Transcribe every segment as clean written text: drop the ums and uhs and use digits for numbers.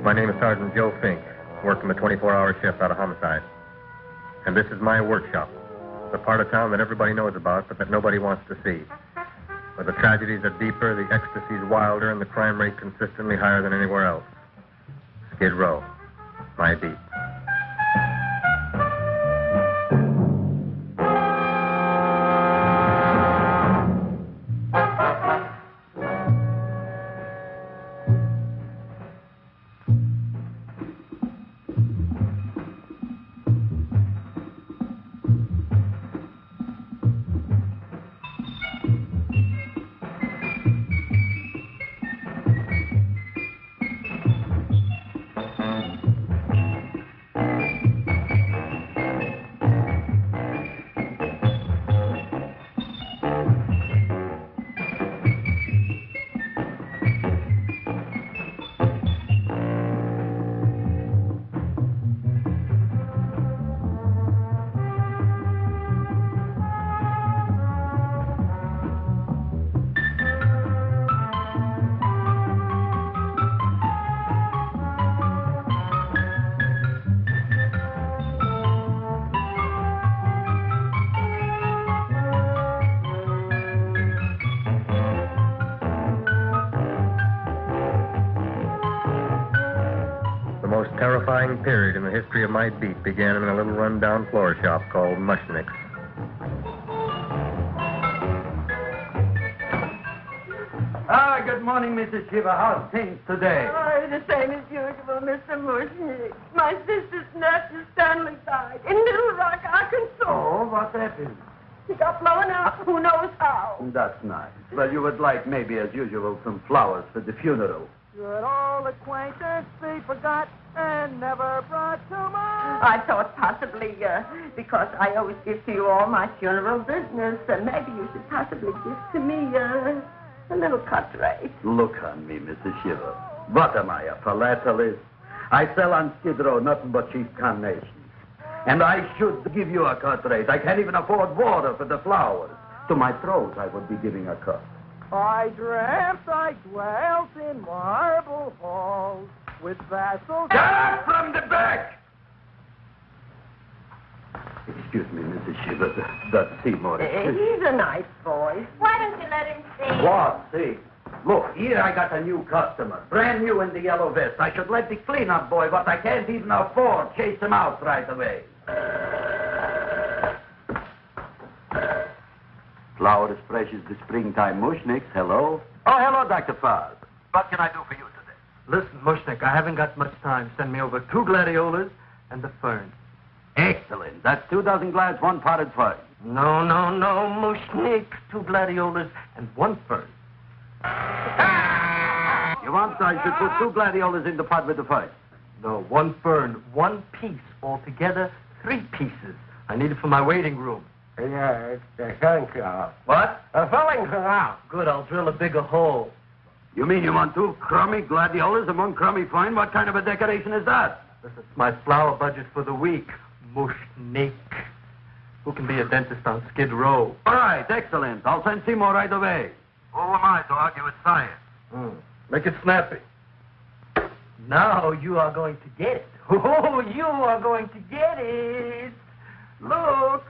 My name is Sergeant Joe Fink, working the 24-hour shift out of homicide. And this is my workshop, the part of town that everybody knows about, but that nobody wants to see. Where the tragedies are deeper, the ecstasies wilder, and the crime rate consistently higher than anywhere else. Skid Row, my beat. Terrifying period in the history of my beat began in a little run-down floor shop called Mushnick's. Good morning, Mrs. Shiva. How's things today? Oh, the same as usual, Mr. Mushnick. My sister's nephew Stanley died in Little Rock, Arkansas. Oh, what happened? He got blown up. Who knows how? That's nice. Well, you would like, maybe as usual, some flowers for the funeral. Should all acquaintance be forgot and never brought to mind? I thought possibly, because I always give to you all my funeral business, maybe you should possibly give to me a little cut rate. Look on me, Mrs. Shiva. What am I, a philatelist? I sell on Skid Row nothing but cheap carnations. And I should give you a cut rate. I can't even afford water for the flowers. To my throat, I would be giving a cut. I dreamt I dwelt in marble halls with vassals... Get up from the back! Excuse me, Mrs. Shiva, that's Seymour. He's a nice boy. Why don't you let him see? What? See? Look, here I got a new customer, brand new in the yellow vest. I should let the cleanup boy, but I can't even afford, chase him out right away. Flower as fresh as the springtime Mushnicks. Hello? Oh, hello, Dr. Farr. What can I do for you today? Listen, Mushnick, I haven't got much time. Send me over 2 gladiolas and the fern. Excellent. That's 2 dozen glads, 1 potted fern. No, Mushnick. 2 gladiolas and 1 fern. You want I should put 2 gladiolas in the pot with the fern? No, 1 fern, 1 piece. Altogether, 3 pieces. I need it for my waiting room. Yeah, it's the sunflower. What? A filling flower. Good, I'll drill a bigger hole. You mean you want 2 crummy gladiolas and 1 crummy fern? What kind of a decoration is that? This is my flower budget for the week. Mushnick. Who can be a dentist on Skid Row? All right, excellent. I'll send Seymour right away. Who am I to argue with science? Make it snappy. Now you are going to get it. Oh, you are going to get it. Look.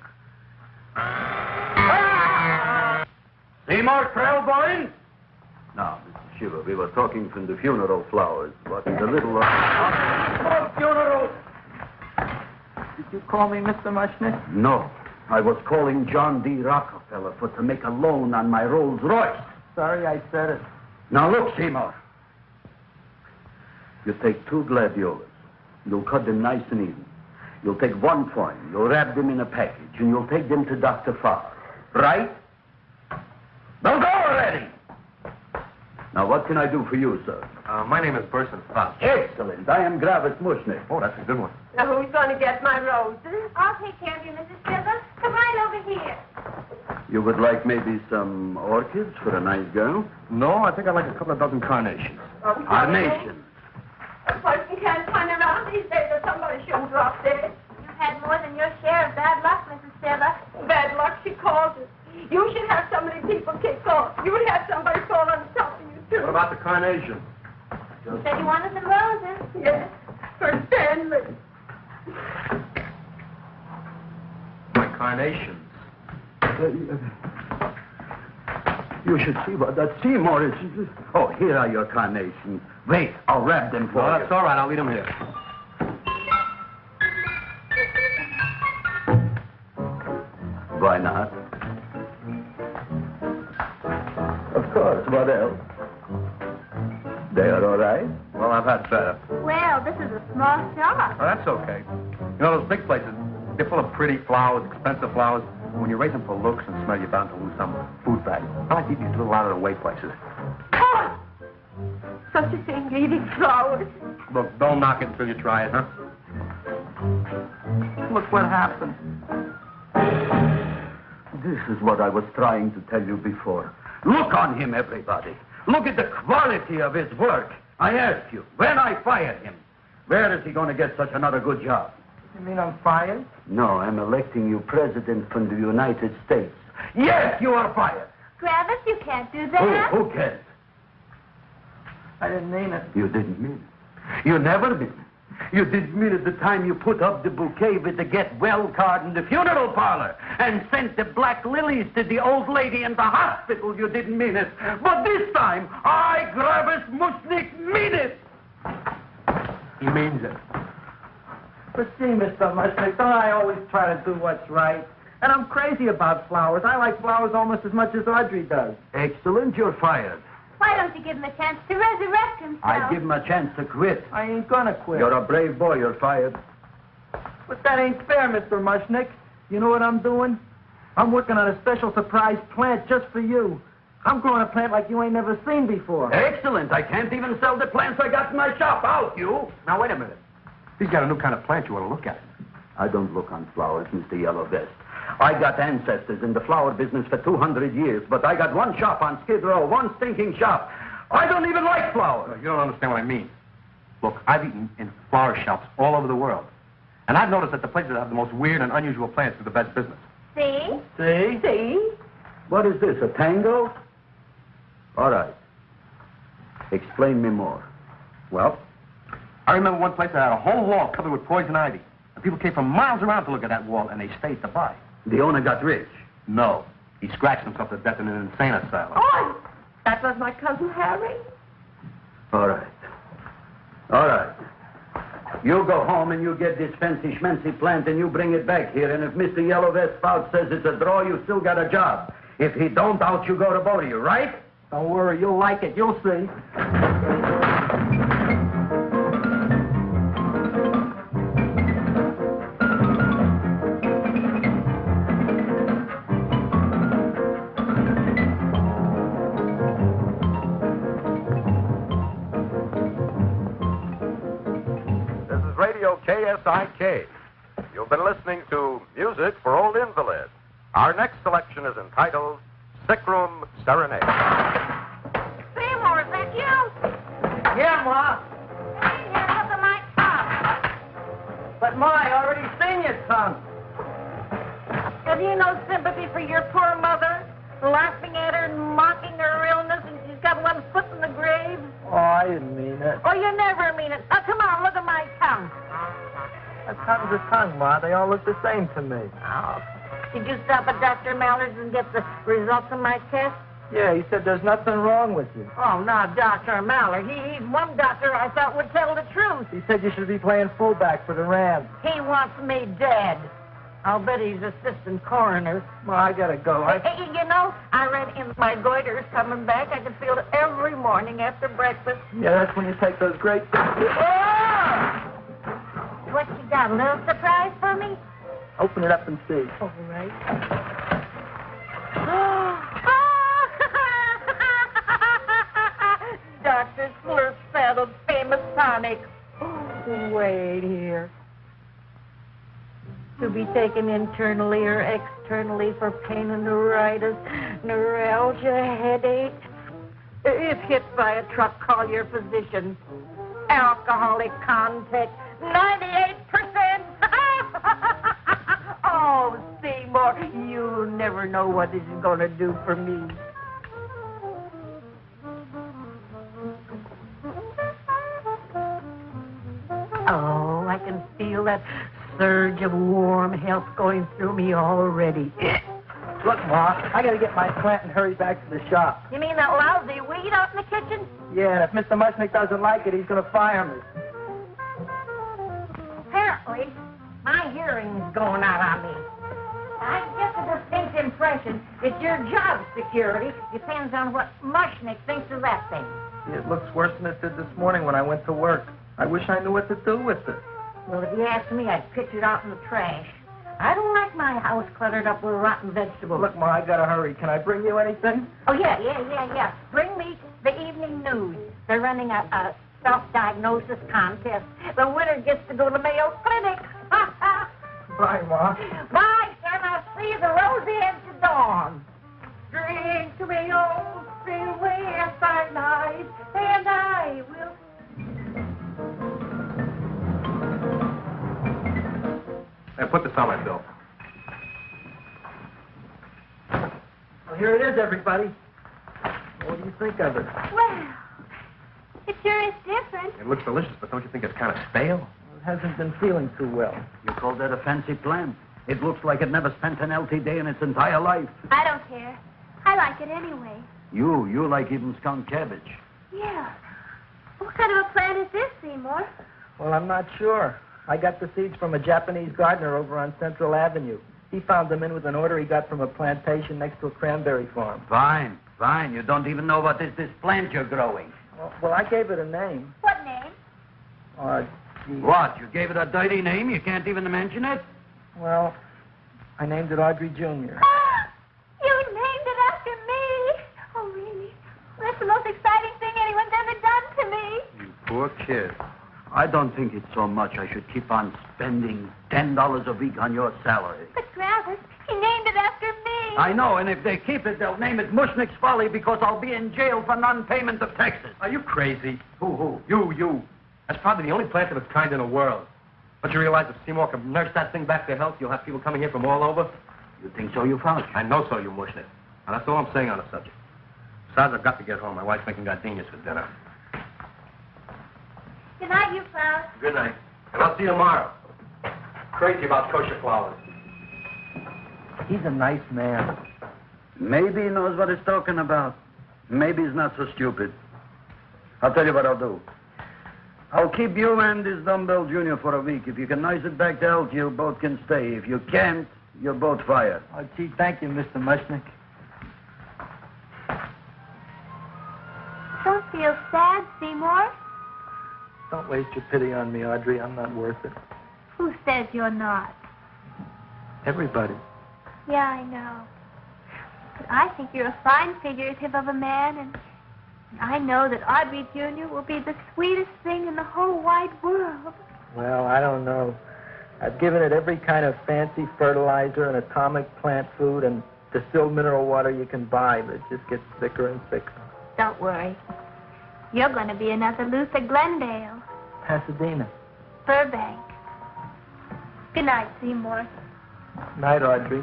Seymour Krellboy? No, Mr. Shiva, we were talking from the funeral flowers, but the little... Funeral! Did you call me Mr. Mushnick? No. I was calling John D. Rockefeller to make a loan on my Rolls Royce. Sorry I said it. Now look, Seymour. You take 2 gladiolas. You'll cut them nice and even. You'll take 1 coin. You'll wrap them in a package, and you'll take them to Dr. Farr. Right? Now go already! Now, what can I do for you, sir? My name is Burson Fox. Excellent. I am Gravis Mushnick. Oh, that's a good one. Now, who's going to get my roses? I'll take care of you, Mrs. Shiva. Come right over here. You would like maybe some orchids for a nice girl? No, I think I'd like a couple of dozen carnations. Carnations. A person can't find around these days that somebody shouldn't drop dead. You've had more than your share of bad luck, Mrs. Shiva. Bad luck, she calls it. You should have so many people kicked off. You would have somebody fall on top of you, too. What about the carnation? You said you wanted the roses. Yes, for Stanley. My carnations. You should see what that Seymour is. Oh, here are your carnations. Wait, I'll wrap them for No, you. that's all right. I'll leave them here. Why not? Of course, what else? They are all right? Well, I've had better. Well, this is a small shop. Oh, that's okay. You know, those big places, they're full of pretty flowers, expensive flowers. When you raise them for looks and smell, you're bound to lose some food value. I like these little out-of-the-way places. Oh, such a thing, eating flowers. Look, don't knock it until you try it, huh? Look what happened. This is what I was trying to tell you before. Look on him, everybody. Look at the quality of his work. I asked you, when I fired him, where is he going to get such another good job? You mean I'm fired? No, I'm electing you president from the United States. Yes, you are fired. Travis, you can't do that. Who cares? I didn't mean it. You didn't mean it. You never mean it. You didn't mean it the time you put up the bouquet with the get well card in the funeral parlor and sent the black lilies to the old lady in the hospital. You didn't mean it. But this time, I, Gravis Mushnik, mean it. He means it. But see, Mr. Mushnick, don't I always try to do what's right? And I'm crazy about flowers. I like flowers almost as much as Audrey does. Excellent, you're fired. Why don't you give him a chance to resurrect himself? I give him a chance to quit. I ain't gonna quit. You're a brave boy, you're fired. But that ain't fair, Mr. Mushnick. You know what I'm doing? I'm working on a special surprise plant just for you. I'm growing a plant like you ain't never seen before. Excellent. I can't even sell the plants I got in my shop. Out, you. Now, wait a minute. He's got a new kind of plant you ought to look at. I don't look on flowers, Mr. Yellow Vest. I got ancestors in the flower business for 200 years, but I got one shop on Skid Row, one stinking shop. I don't even like flowers. You don't understand what I mean. Look, I've eaten in flower shops all over the world. And I've noticed that the places that have the most weird and unusual plants do the best business. See? See? See? What is this, a tango? All right. Explain me more. Well, I remember one place that had a whole wall covered with poison ivy. And people came from miles around to look at that wall, and they stayed to buy. The owner got rich. No. He scratched himself to death in an insane asylum. Oh, that was my cousin Harry. All right. All right. You go home and you get this fancy schmancy plant and you bring it back here. And if Mr. Yellow Vest Spout says it's a draw, you still got a job. If he don't, out you go to both of you, right? Don't worry, you'll like it. You'll see. KSIK. You've been listening to Music for Old Invalids. Our next selection is entitled Sick Room Serenade. Seymour, is that you? Yeah, Ma. Hey, here, look at my tongue. But, Ma, I already seen your tongue. Have you no sympathy for your poor mother? Laughing at her and mocking her illness, and she's got one foot in the grave? Oh, I didn't mean it. Oh, you never mean it. Now, come on, look at my tongue. A tongue's a tongue, Ma. They all look the same to me. Oh. Did you stop at Dr. Mallard's and get the results of my test? Yeah, he said there's nothing wrong with you. Oh, not Dr. Mallard. He's one doctor I thought would tell the truth. He said you should be playing fullback for the Rams. He wants me dead. I'll bet he's assistant coroner. Ma, I gotta go. Hey, you know, I read in my goiter's coming back. I can feel it every morning after breakfast. Yeah, that's when you take those great... Oh! What you got, a little surprise for me? Open it up and see. All right. Dr. Slurp saddled famous tonic. Wait here. To be taken internally or externally for pain and neuritis, neuralgia, headache. If hit by a truck, call your physician. Alcoholic contact, 98%. Oh, Seymour, you never know what this is going to do for me. Oh, I can feel that surge of warm health going through me already. Look, Ma, I gotta get my plant and hurry back to the shop. You mean that lousy weed out in the kitchen? Yeah, and if Mr. Mushnick doesn't like it, he's gonna fire me. Apparently, my hearing's going out on me. I get the distinct impression that your job security depends on what Mushnick thinks of that thing. It looks worse than it did this morning when I went to work. I wish I knew what to do with it. Well, if you ask me, I'd pitch it out in the trash. I don't like my house cluttered up with rotten vegetables. Look, Ma, I gotta hurry. Can I bring you anything? Oh, yeah. Bring me the evening news. They're running a self-diagnosis contest. The winner gets to go to Mayo Clinic. Bye, Ma. Bye, son. I'll see you the rosy edge of dawn. Drink to me, old freeway by night, and I will... Hey, put this on my bill. Well, here it is, everybody. What do you think of it? Well, it sure is different. It looks delicious, but don't you think it's kind of stale? It hasn't been feeling too well. You call that a fancy plant? It looks like it never spent an LT day in its entire life. I don't care. I like it anyway. You like even skunk cabbage. Yeah. What kind of a plant is this, Seymour? Well, I'm not sure. I got the seeds from a Japanese gardener over on Central Avenue. He found them in with an order he got from a plantation next to a cranberry farm. Fine. You don't even know what is this plant you're growing. Well, I gave it a name. What name? Gee. What? You gave it a dirty name? You can't even mention it? Well, I named it Audrey Jr. You named it after me. Oh, really? That's the most exciting thing anyone's ever done to me. You poor kid. I don't think it's so much I should keep on spending $10 a week on your salary. But, Travis, he named it after me. I know, and if they keep it, they'll name it Mushnick's Folly because I'll be in jail for non-payment of taxes. Are you crazy? Who? You. That's probably the only plant of its kind in the world. Don't you realize if Seymour can nurse that thing back to health, you'll have people coming here from all over? You think so, you found? I know so, you Mushnick. Now, that's all I'm saying on the subject. Besides, I've got to get home. My wife's making gardenias for dinner. Good night, you flowers. Good night. And I'll see you tomorrow. Crazy about kosher flowers. He's a nice man. Maybe he knows what he's talking about. Maybe he's not so stupid. I'll tell you what I'll do. I'll keep you and this dumbbell junior for a week. If you can nurse it back to health, you both can stay. If you can't, you're both fired. Oh, gee, thank you, Mr. Mushnick. Don't feel sad, Seymour. Don't waste your pity on me, Audrey. I'm not worth it. Who says you're not? Everybody. Yeah, I know. But I think you're a fine figurative of a man, and I know that Audrey Jr. will be the sweetest thing in the whole wide world. Well, I don't know. I've given it every kind of fancy fertilizer and atomic plant food and distilled mineral water you can buy, but it just gets thicker and thicker. Don't worry. You're going to be another Luther Glendale. Pasadena. Burbank. Good night, Seymour. Night, Audrey.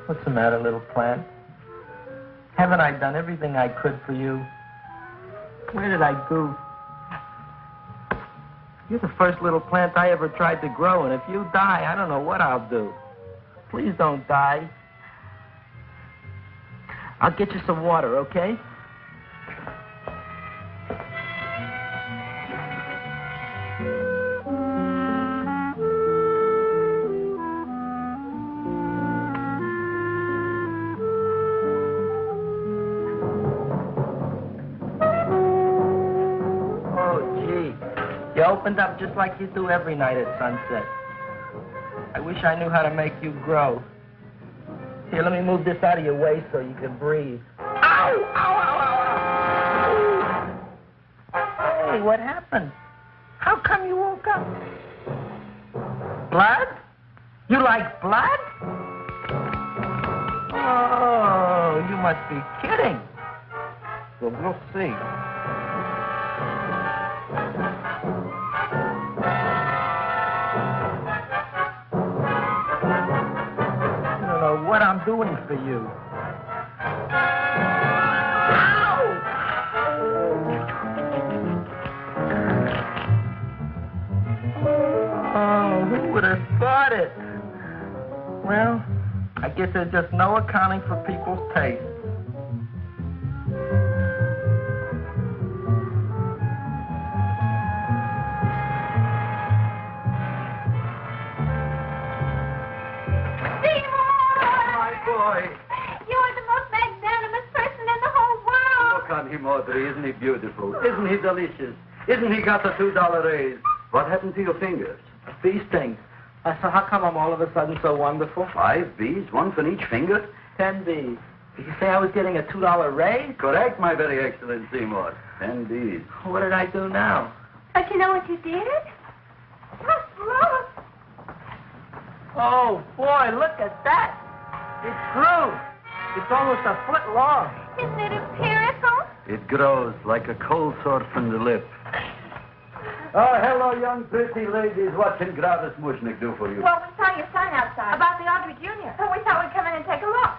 What's the matter, little plant? Haven't I done everything I could for you? Where did I goof? You're the first little plant I ever tried to grow, and if you die, I don't know what I'll do. Please don't die. I'll get you some water, okay? You opened up just like you do every night at sunset. I wish I knew how to make you grow. Here, let me move this out of your way so you can breathe. Ow! Ow, ow, ow, ow! Hey, what happened? How come you woke up? Blood? You like blood? Oh, you must be kidding. Well, we'll see. What I'm doing for you. Oh, who would have thought it? Well, I guess there's just no accounting for people's tastes. You're the most magnanimous person in the whole world. Look on him, Audrey. Isn't he beautiful? Isn't he delicious? Isn't he got the $2 raise? What happened to your fingers? These things. So how come I'm all of a sudden so wonderful? 5 B's, one for each finger? 10 B's. Did you say I was getting a $2 raise? Correct, my very excellent Seymour. 10 B's. What did I do now? Don't you know what you did? Look. Oh, boy, look at that. It grew. It's almost a foot long. Isn't it empirical? It grows like a cold sore from the lip. Oh, hello, young pretty ladies. What can Gravis Mushnick do for you? Well, we saw your sign outside. About the Audrey Jr. So we thought we'd come in and take a look.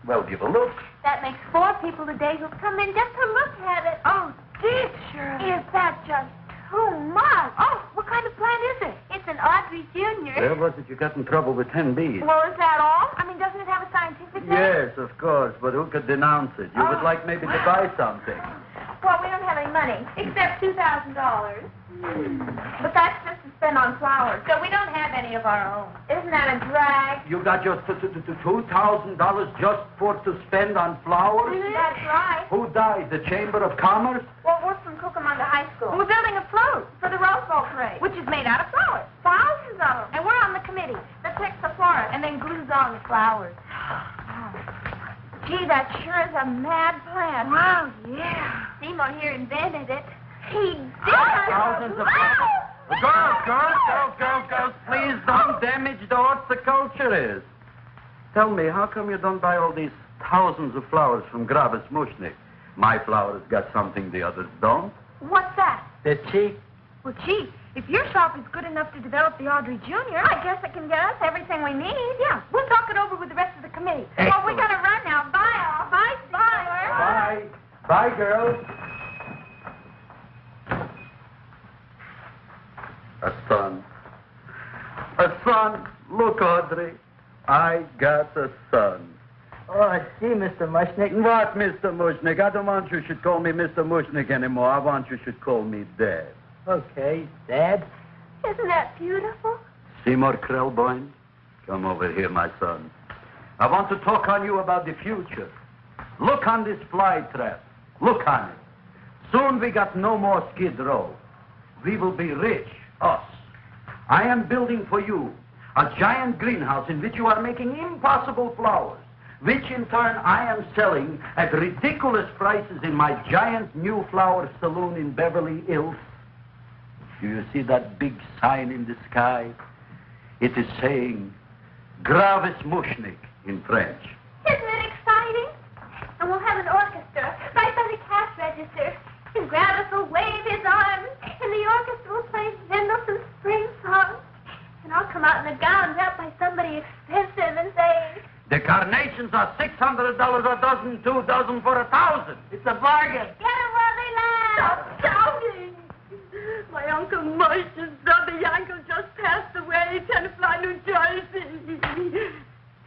Well, give a look. That makes 4 people today who've come in just to look at it. Oh, dear, Shirley. Is that just too much? Oh, what kind of plant is it? It's an Audrey Jr. Where was it you got in trouble with 10 B's? Well, is that all? I mean, doesn't it have a scientific name? Yes, of course, but who could denounce it? You would like maybe to buy something. Well, we don't have any money, except $2,000. But that's just to spend on flowers, so we don't have any of our own. Isn't that a drag? You got just $2,000 just to spend on flowers? That's right. Who died? The Chamber of Commerce? Well, we're from Cucamonga High School. We're building a float for the Rose Bowl parade, which is made out of flowers. Thousands of them. And we're on the committee that picks the flora and then glues on the flowers. Gee, that sure is a mad plan. Wow, yeah. Seymour here invented it. He did. Thousands of Girls, please don't damage the horticulture is. Tell me, how come you don't buy all these thousands of flowers from Gravis Mushnick? My flowers got something the others don't. What's that? They're cheap. Well, gee, if your shop is good enough to develop the Audrey Jr., I guess it can get us everything we need. Yeah, we'll talk it over with the rest of the committee. Excellent. Well, we gotta run now. Bye, all. Bye, Seymour. Bye. Bye, girls. A son. A son. Look, Audrey. I got a son. Oh, gee, Mr. Mushnick. What, Mr. Mushnick? I don't want you should call me Mr. Mushnick anymore. I want you should call me Dad. Okay, Dad. Isn't that beautiful? Seymour Krelboyne, come over here, my son. I want to talk on you about the future. Look on this fly trap. Look on it. Soon we got no more Skid Row. We will be rich, us. I am building for you a giant greenhouse in which you are making impossible flowers, which in turn I am selling at ridiculous prices in my giant new flower saloon in Beverly Hills. Do you see that big sign in the sky? It is saying, Gravis Mushnick in French. Isn't it exciting? And we'll have an orchestra right by the cash register. And Gravis will wave his arms, and the orchestra will play Mendelssohn's spring song. And I'll come out in a gown wrapped by somebody expensive and say, The carnations are $600 a dozen, 2 dozen for 1,000. It's a bargain. get it while they last. Stop shouting! My Uncle Moshe's brother Yankel just passed away, Tenafly, New Jersey.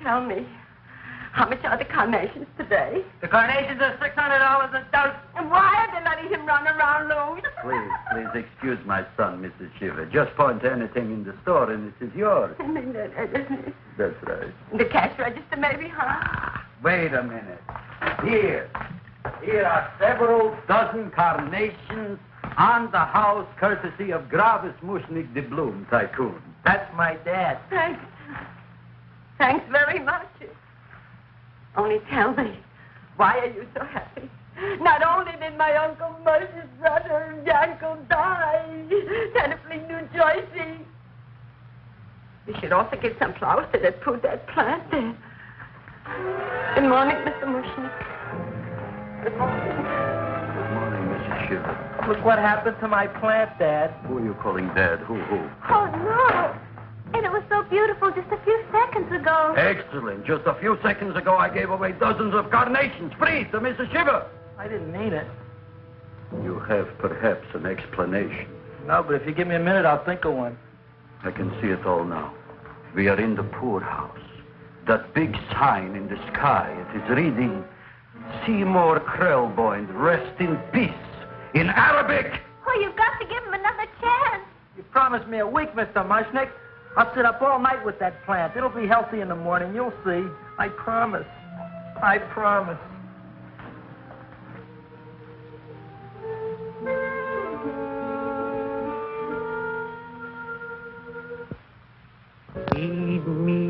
Tell me, how much are the carnations today? The carnations are $600 a dozen. And why are they letting him run around loose? Please excuse my son, Mrs. Shiver. Just point to anything in the store and it is yours. That's right. The cash register, maybe, huh? Wait a minute. Here are several dozen carnations on the house courtesy of Gravis Mushnick, the Bloom Tycoon. That's my dad. Thanks. Thanks very much. Only tell me, why are you so happy? Not only did my Uncle Moshe's brother Yankel die, Tenafly, New Jersey. You should also give some flowers to that poor dead plant there. Good morning, Mr. Mushnick. Good morning. Good morning, Mrs. Shiver. Look what happened to my plant, Dad. Who are you calling Dad? Who? Oh, no. And it was so beautiful just a few seconds ago. ago. Excellent. Just a few seconds ago, I gave away dozens of carnations free to Mrs. Shiver. I didn't mean it. You have perhaps an explanation. No, but if you give me a minute, I'll think of one. I can see it all now. We are in the poorhouse. That big sign in the sky, it is reading, Seymour Krelboyne, rest in peace, in Arabic. Oh, you've got to give him another chance. You promised me a week, Mr. Mushnick. I'll sit up all night with that plant. It'll be healthy in the morning. You'll see. I promise. I promise. Feed me.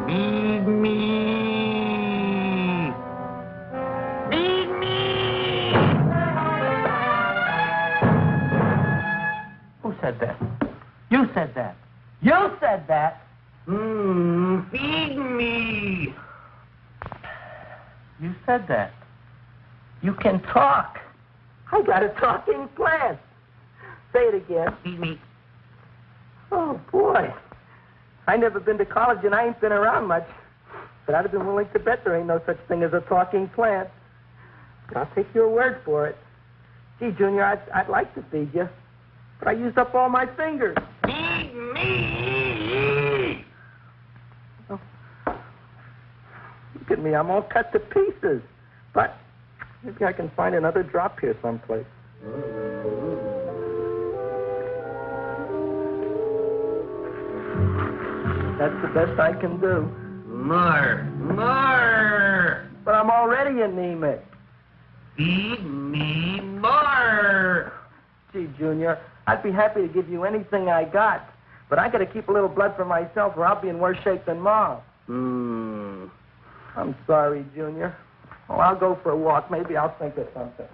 Feed me. Feed me. Who said that? You said that. You said that. Feed me. You said that. You can talk. I got a talking plant. Say it again. Feed me. Oh, boy. I never been to college and I ain't been around much. But I'd have been willing to bet there ain't no such thing as a talking plant. But I'll take your word for it. Gee, Junior, I'd like to feed you. But I used up all my fingers. Feed me. Oh. Look at me. I'm all cut to pieces. But maybe I can find another drop here someplace. That's the best I can do. More. But I'm already anemic. Feed me more. Gee, Junior, I'd be happy to give you anything I got. But I got to keep a little blood for myself or I'll be in worse shape than Mom. I'm sorry, Junior. Well, I'll go for a walk. Maybe I'll think of something.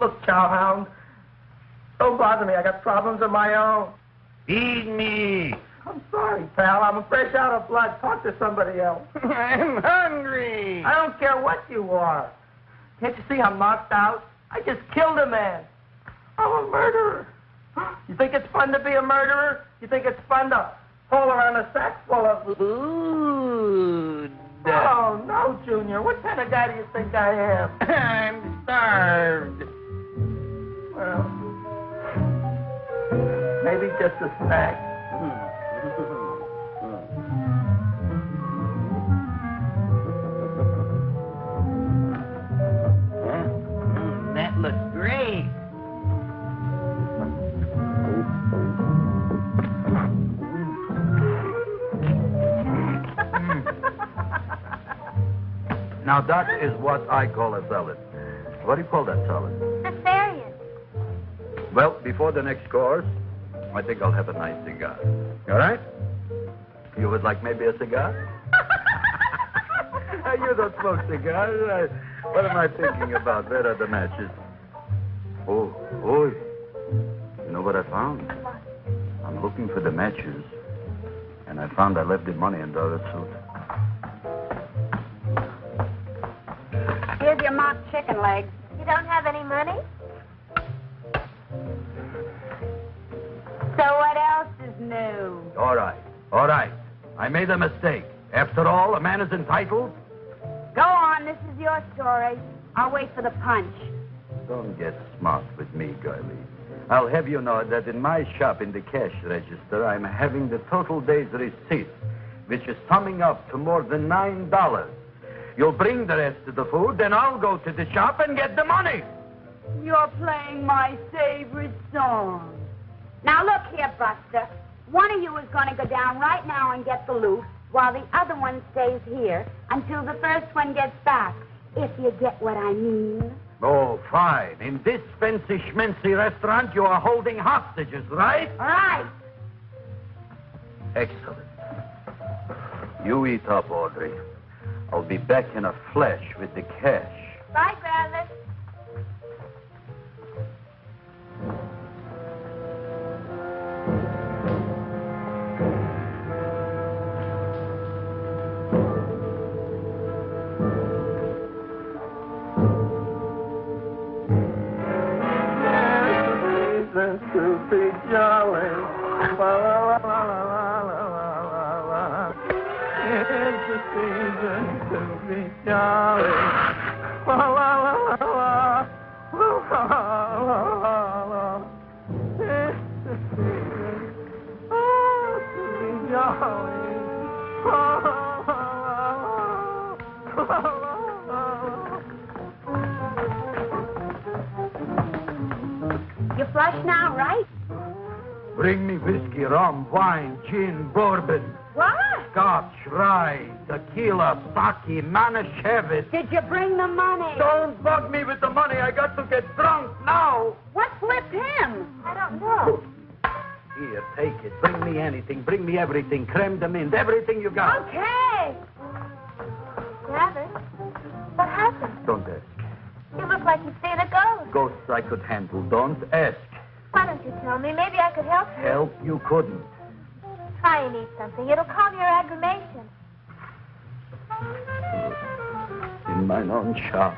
Look, Chowhound, don't bother me. I got problems of my own. Feed me. I'm sorry, pal. I'm fresh out of blood. Talk to somebody else. I'm hungry. I don't care what you are. Can't you see I'm knocked out? I just killed a man. I'm a murderer. You think it's fun to be a murderer? You think it's fun to haul around a sack full of Food. Oh, no, Junior. What kind of guy do you think I am? I'm starved. Well, maybe just a snack. That looks great. Now, that is what I call a salad. What do you call that salad? Cesarean. Well, before the next course, I think I'll have a nice cigar. All right? You would like maybe a cigar? You don't smoke cigars. What am I thinking about? Where are the matches? Oh, you know what I found? I'm looking for the matches, and I found I left the money in the other suit. Here's your mock chicken legs. You don't have any money? So what else is new? All right. I made a mistake. After all, a man is entitled. Go on, this is your story. I'll wait for the punch. Don't get smart with me, girlie. I'll have you know that in my shop in the cash register, I'm having the total day's receipt, which is summing up to more than $9. You'll bring the rest of the food, then I'll go to the shop and get the money. You're playing my favorite song. Now look here, Buster. One of you is going to go down right now and get the loot, while the other one stays here until the first one gets back, if you get what I mean. Oh, fine. In this fancy schmancy restaurant, you are holding hostages, right? Right. Excellent. You eat up, Audrey. I'll be back in a flash with the cash. Bye, Gravis. To be jolly. La, la, la, la, la, la, la, la. It's the season to be jolly. La, la, la, la, la. La, la, la, la. It's the season to be jolly. La, la, la, la, la, la. You flush now, right? Bring me whiskey, rum, wine, gin, bourbon. What? Scotch, rye, tequila, sake, Manischewitz. Did you bring the money? Don't bug me with the money. I got to get drunk now. What flipped him? I don't know. Here, take it. Bring me anything. Bring me everything. Creme de menthe. Everything you got. Okay. Gravis, what happened? Don't ask. You look like you've seen a ghost. Ghosts I could handle. Don't ask. Why don't you tell me? Maybe I could help you. Help you couldn't. Try and eat something. It'll calm your aggravation. In my own shop.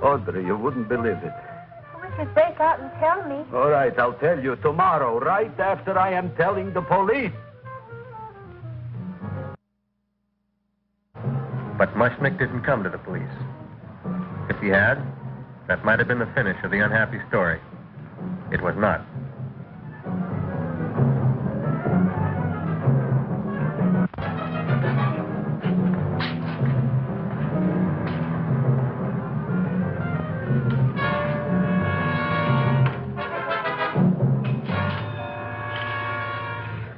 Audrey, you wouldn't believe it. I wish you'd break out and tell me. All right, I'll tell you tomorrow, right after I am telling the police. But Mushnick didn't come to the police. If he had, that might have been the finish of the unhappy story. It was not.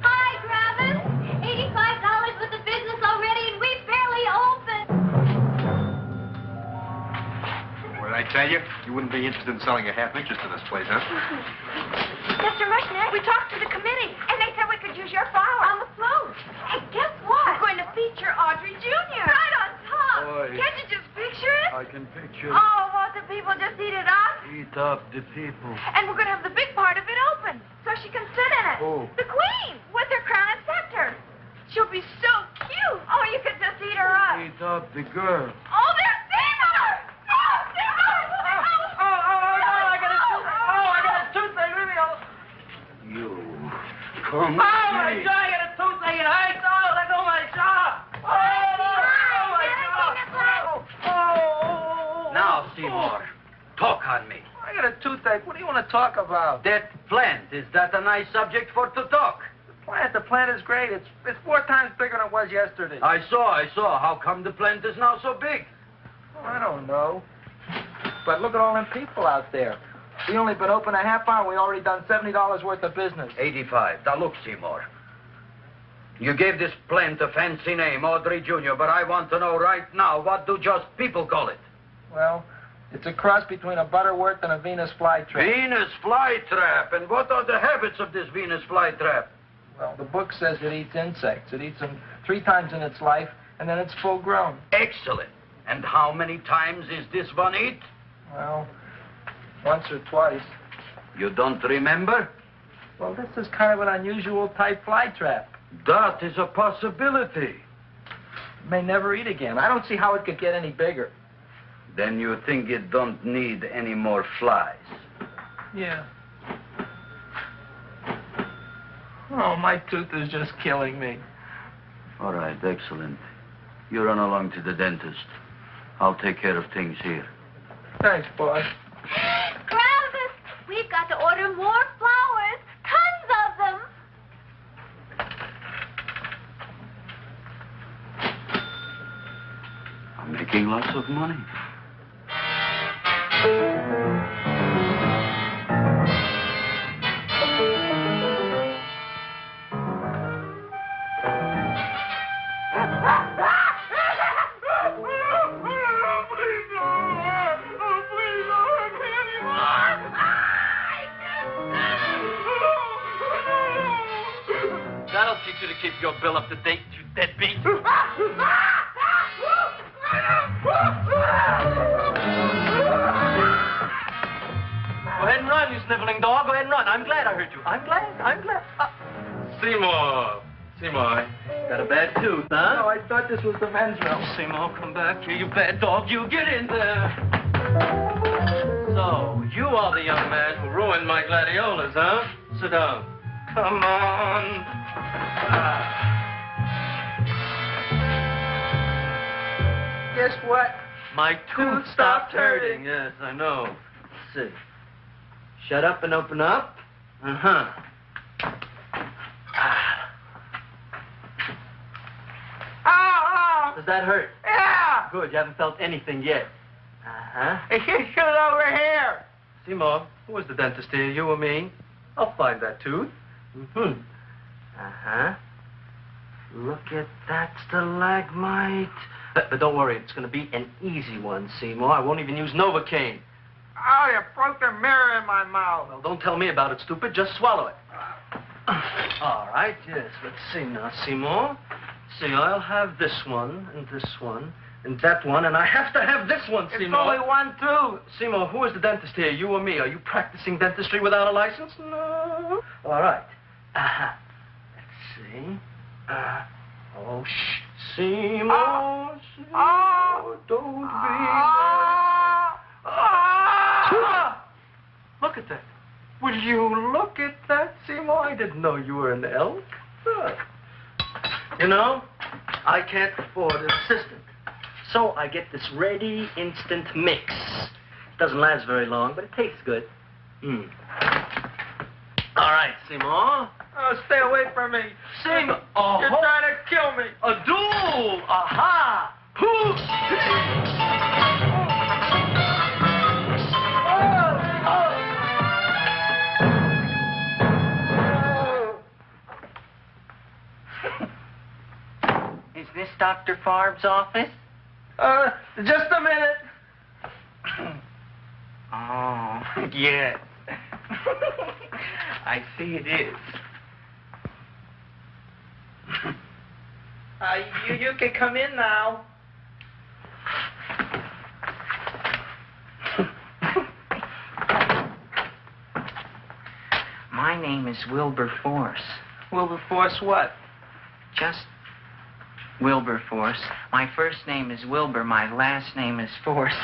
Hi, Gravis. $85 with the business already, and we barely opened. What did I tell you? You wouldn't be interested in selling a half interest in this place, huh? Mr. Mushnick, we talked to the committee, and they said we could use your flower on the float. And guess what? We're going to feature Audrey Jr. Right on top. Boy. Can't you just picture it? I can picture. Oh, won't the people just eat it up? Eat Eat up the people. And we're going to have the big part of it open, so she can sit in it. Who? The queen, with her crown and scepter. She'll be so cute. Oh, you could just eat her up. Eat up the girl. Oh, there's Seymour! Oh, Seymour! I got a toothache. Leave me alone. You come Oh, my God, I got a toothache. It hurts. Oh, let go of my jaw. Now, Seymour, talk on me. I got a toothache. What do you want to talk about? That plant, is that a nice subject for to talk? The plant is great. It's 4 times bigger than it was yesterday. I saw. How come the plant is now so big? Oh, I don't know. But look at all them people out there. We only been open a half hour. We already done $70 worth of business. 85. Now, look, Seymour. You gave this plant a fancy name, Audrey Jr., but I want to know right now, what do just people call it? Well, it's a cross between a Butterworth and a Venus flytrap. Venus flytrap. And what are the habits of this Venus flytrap? Well, the book says it eats insects. It eats them 3 times in its life, and then it's full grown. Excellent. And how many times is this one eat? Well, once or twice. You don't remember? Well, this is kind of an unusual type flytrap. That is a possibility. It may never eat again. I don't see how it could get any bigger. Then you think it don't need any more flies? Yeah. Oh, my tooth is just killing me. All right, excellent. You run along to the dentist. I'll take care of things here. Thanks, boss. Travis, we've got to order more flowers. Tons of them. I'm making lots of money. That'll teach you to keep your bill up to date, you deadbeat. Go ahead and run, you sniveling dog. Go ahead and run. I'm glad I heard you. I'm glad. Seymour, got a bad tooth, huh? No, I thought this was the men's room. Seymour, come back here, you bad dog. You get in there. So, you are the young man who ruined my gladiolas, huh? Sit down. Come on. Guess what? My tooth stopped hurting. Yes, I know. Let's see. Shut up and open up. Uh-huh. Oh! Does that hurt? Yeah! Good, you haven't felt anything yet. Uh-huh. It's just over here. Seymour, who is the dentist here, you or me? I'll find that tooth. Mm-hmm. Uh-huh. Look at that stalagmite. But don't worry, it's going to be an easy one, Seymour. I won't even use Novocaine. Oh, you broke the mirror in my mouth. Well, don't tell me about it, stupid. Just swallow it. All right, yes. Let's see now, Seymour. See, I'll have this one, and that one, and I have to have this one, Seymour. It's only one tooth. Seymour, who is the dentist here, you or me? Are you practicing dentistry without a license? No. All right. Uh-huh. Let's see. Oh, shh. Seymour, Seymour, don't be... Look at that. Will you look at that, Seymour? I didn't know you were an elk. Look. You know, I can't afford an assistant. So I get this ready instant mix. It doesn't last very long, but it tastes good. All right, Seymour. Oh, stay away from me. Seymour. You're trying to kill me. A duel. Aha. Is this Dr. Farb's office? Just a minute. Oh, yes. I see it is. You can come in now. My name is Wilbur Force. Wilbur Force what? Just Wilbur Force. My first name is Wilbur. My last name is Force.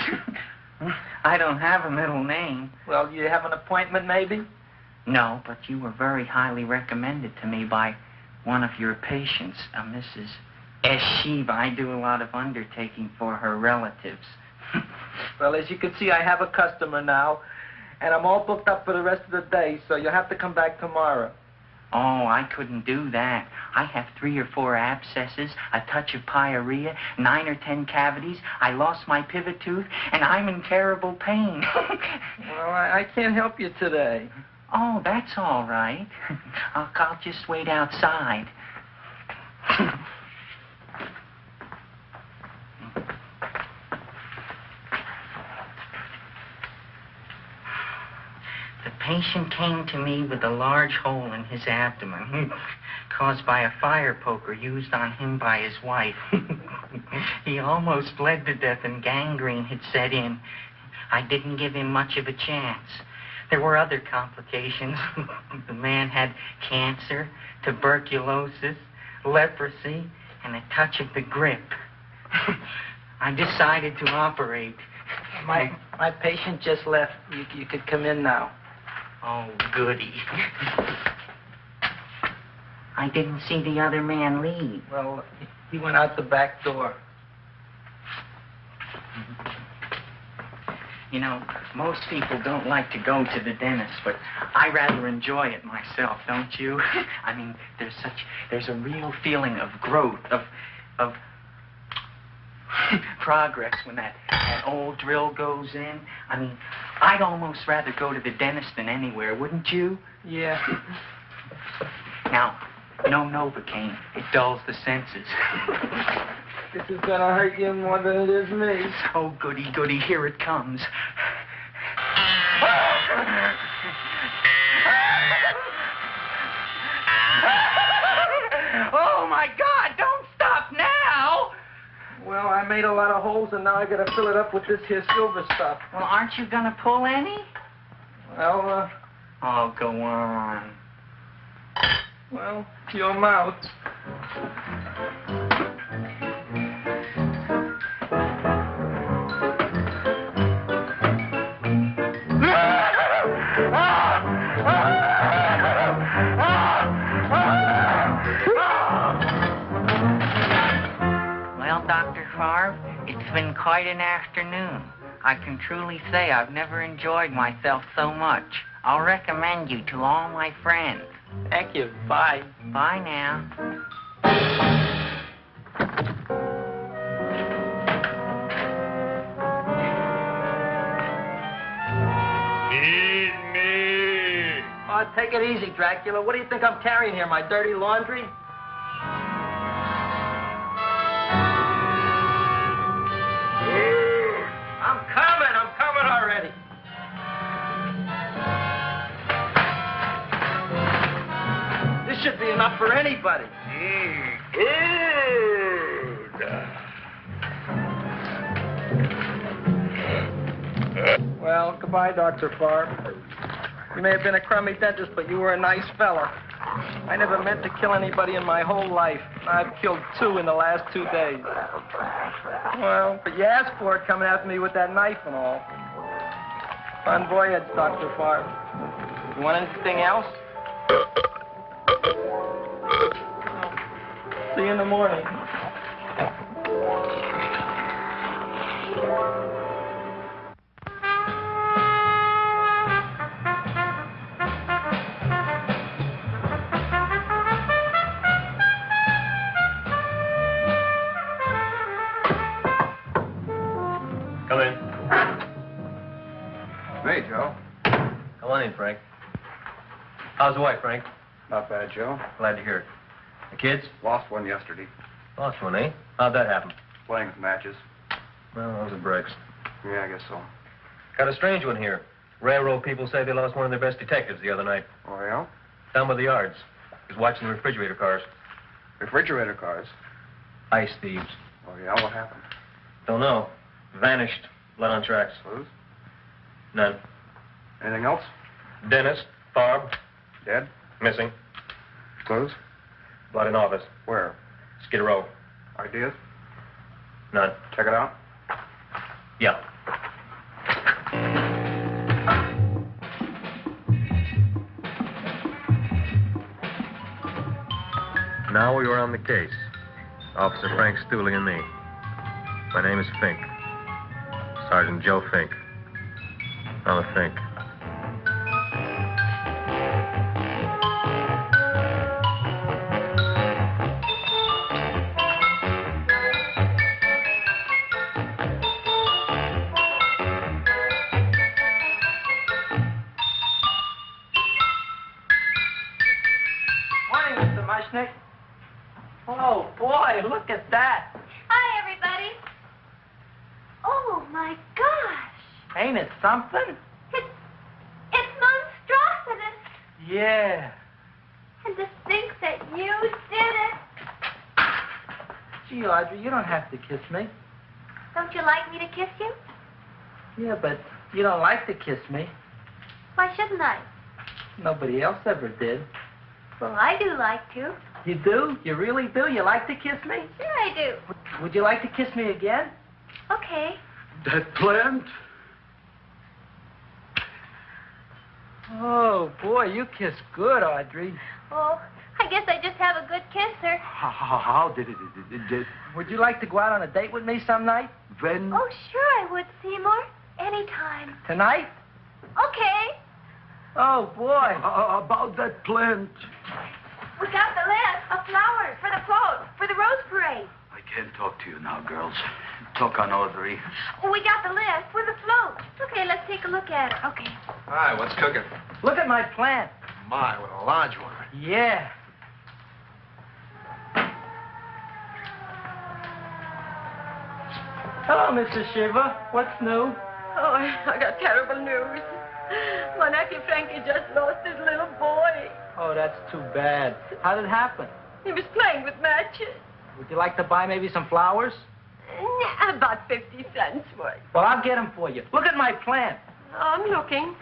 I don't have a middle name. Well, you have an appointment, maybe? No, but you were very highly recommended to me by one of your patients, a Mrs. Shiva. I do a lot of undertaking for her relatives. Well, as you can see, I have a customer now, and I'm all booked up for the rest of the day, so you'll have to come back tomorrow. Oh, I couldn't do that. I have 3 or 4 abscesses, a touch of pyorrhea, 9 or 10 cavities. I lost my pivot tooth, and I'm in terrible pain. Well, I can't help you today. Oh, that's all right. I'll just wait outside. The patient came to me with a large hole in his abdomen, caused by a fire poker used on him by his wife. He almost bled to death and gangrene had set in. I didn't give him much of a chance. There were other complications. The man had cancer, tuberculosis, leprosy, and a touch of the grip. I decided to operate. My patient just left. You could come in now. Oh, goody. I didn't see the other man leave. Well, he went out the back door. You know, most people don't like to go to the dentist, but I rather enjoy it myself, don't you? I mean, there's a real feeling of growth, of progress when that old drill goes in. I mean, I'd almost rather go to the dentist than anywhere, wouldn't you? Yeah. Now, no Novocaine. It dulls the senses. This is gonna hurt you more than it is me. Oh, goody, goody, here it comes. Oh, my God, don't stop now! Well, I made a lot of holes, and now I gotta fill it up with this here silver stuff. Well, aren't you gonna pull any? Well, Oh, go on. Well, your mouth. Well, Dr. Favre, it's been quite an afternoon. I can truly say I've never enjoyed myself so much. I'll recommend you to all my friends. Thank you. Bye. Bye now. Feed me. Oh, take it easy, Dracula. What do you think I'm carrying here, my dirty laundry? I'm coming already. This should be enough for anybody. Well, goodbye, Dr. Favre. You may have been a crummy dentist, but you were a nice fella. I never meant to kill anybody in my whole life. I've killed 2 in the last 2 days. Well, but you asked for it coming after me with that knife and all. Fun voyage, Dr. Favre. You want anything else? See you in the morning. Come in. Hey, Joe. Come on in, Frank. How's the wife, Frank? Not bad, Joe. Glad to hear it. The kids? Lost one yesterday. Lost one, eh? How'd that happen? Playing matches. Well, those are breaks. Yeah, I guess so. Got a strange one here. Railroad people say they lost one of their best detectives the other night. Oh, yeah? Down by the yards. He was watching the refrigerator cars. Refrigerator cars? Ice thieves. Oh, yeah? What happened? Don't know. Vanished. Blood on tracks. Clues? None. Anything else? Dennis, Barb, Dead? Missing. Clothes? Blood in office. Where? Skid Row. Ideas? None. Check it out. Yeah. Now we were on the case. Officer Frank Stooley and me. My name is Fink. Sergeant Joe Fink. I'm a Fink. Morning, Mr. Mushnick. Oh, boy, look at that. Hi, everybody. Oh, my gosh. Ain't it something? It's monstrosity. Yeah. And to think that you did it. Gee, Audrey, you don't have to kiss me. Don't you like me to kiss you? Yeah, but you don't like to kiss me. Why shouldn't I? Nobody else ever did. Well, I do like to. You do? You really do? You like to kiss me? Sure I do. Would you like to kiss me again? Okay. That plant? Oh, boy, you kiss good, Audrey. Oh, I guess I just have a good kisser. How did it? Would you like to go out on a date with me some night? When? Oh, sure I would, Seymour. Anytime. Tonight? Okay. Oh, boy. About that plant. We got the list of flowers for the float, for the rose parade. I can't talk to you now, girls. Talk on Audrey. We got the list for the float. Okay, let's take a look at it. Okay. Hi, what's cooking? Look at my plant. My, what a large one. Yeah. Hello, Mr. Shiva. What's new? Oh, I got terrible news. My nephew Frankie just lost his little boy. Oh, that's too bad. How did it happen? He was playing with matches. Would you like to buy maybe some flowers? About 50 cents worth. Well, I'll get them for you. Look at my plant. I'm looking.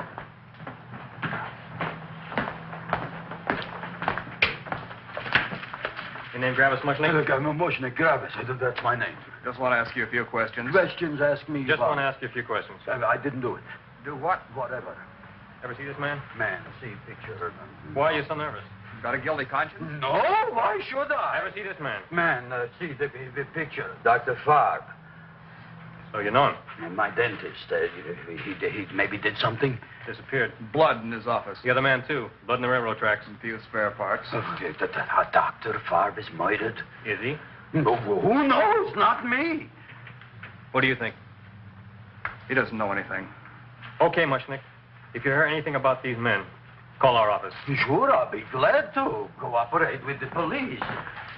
Your name Gravis Mushnick? Look, I'm a Mushnick Gravis. That's my name. Just want to ask you a few questions. Questions, ask me. Just want to ask you a few questions. I didn't do it. Do what? Whatever. Ever see this man? Man, see picture. Why are you so nervous? Got a guilty conscience? No, why should I? Ever see this man? Man, see the picture. Dr. Farb. So you know him? My dentist. He maybe did something. Disappeared. Blood in his office. The other man, too. Blood in the railroad tracks. A few spare parts. Dr. Farb is murdered. Is he? No, who knows? Not me. What do you think? He doesn't know anything. Okay, Mushnick. If you hear anything about these men, call our office. Sure, I'll be glad to cooperate with the police.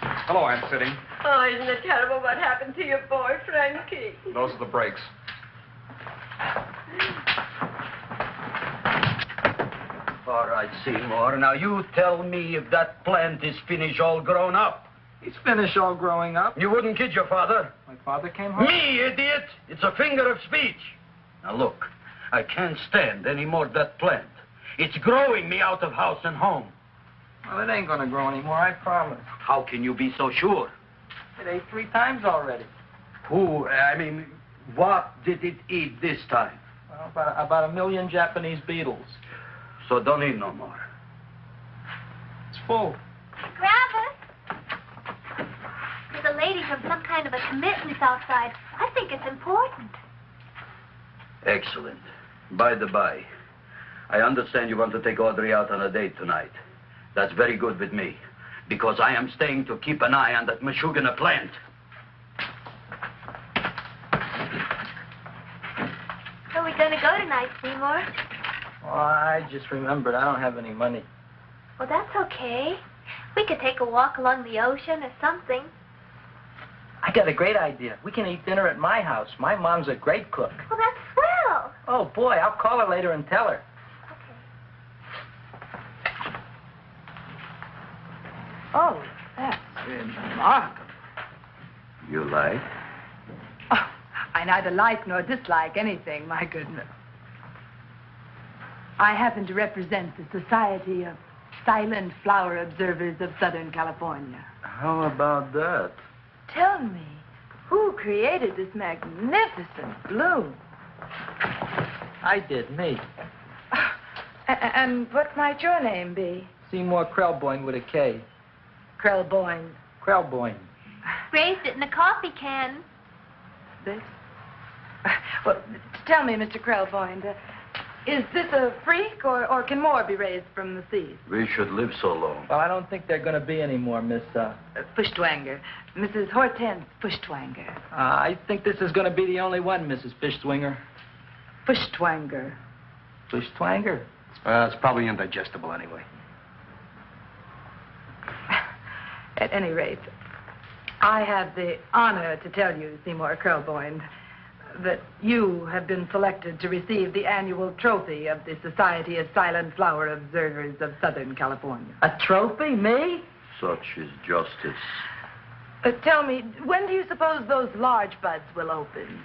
Hello, Aunt Sitting. Oh, isn't it terrible what happened to your boy, Frankie? Those are the brakes. All right, Seymour. Now, you tell me if that plant is finished all grown up. He's finished all growing up. You wouldn't kid your father? My father came home. Me, idiot! It's a figure of speech. Now, look, I can't stand any more of that plant. It's growing me out of house and home. Well, it ain't gonna grow anymore, I promise. How can you be so sure? It ate 3 times already. What did it eat this time? Well, about 1 million Japanese beetles. So don't eat no more. It's full. Gravis. There's a lady from some kind of a commitment outside. I think it's important. Excellent. By the by, I understand you want to take Audrey out on a date tonight. That's very good with me, because I am staying to keep an eye on that Meshuggah plant. Where are we going to go tonight, Seymour? Oh, I just remembered I don't have any money. Well, that's okay. We could take a walk along the ocean or something. I got a great idea. We can eat dinner at my house. My mom's a great cook. Well, that's swell. Oh, boy, I'll call her later and tell her. Oh, that's remarkable. You like? Oh, I neither like nor dislike anything, my goodness. I happen to represent the Society of silent flower observers of Southern California. How about that? Tell me, who created this magnificent bloom? I did, me. And what might your name be? Seymour Krelboyne with a K. Krelboyne. Krelboyne. Raised it in a coffee can. This? Well, tell me, Mr. Krelboyne, is this a freak, or can more be raised from the seas? We should live so long. Well, I don't think there are going to be any more, Miss, Fuschtwanger. Mrs. Hortense Fuschtwanger. I think this is going to be the only one, Mrs. Fishswinger. Fuschtwanger. Fuschtwanger? It's probably indigestible anyway. At any rate, I have the honor to tell you, Seymour Krelboyne, that you have been selected to receive the annual trophy of the Society of Silent Flower Observers of Southern California. A trophy? Me? Such is justice. Tell me, when do you suppose those large buds will open?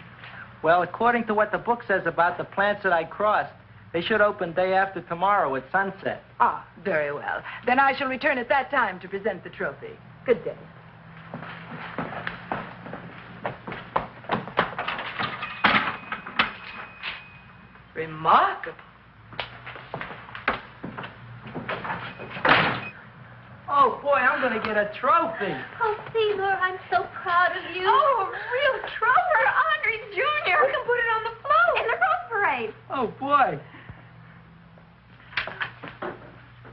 Well, according to what the book says about the plants that I crossed, they should open day after tomorrow at sunset. Ah, very well. Then I shall return at that time to present the trophy. Good day. Remarkable. Oh, boy, I'm going to get a trophy. Oh, Seymour, I'm so proud of you. Oh, a real trophy, Andre Jr. We can put it on the float. In the Rose Parade. Oh, boy.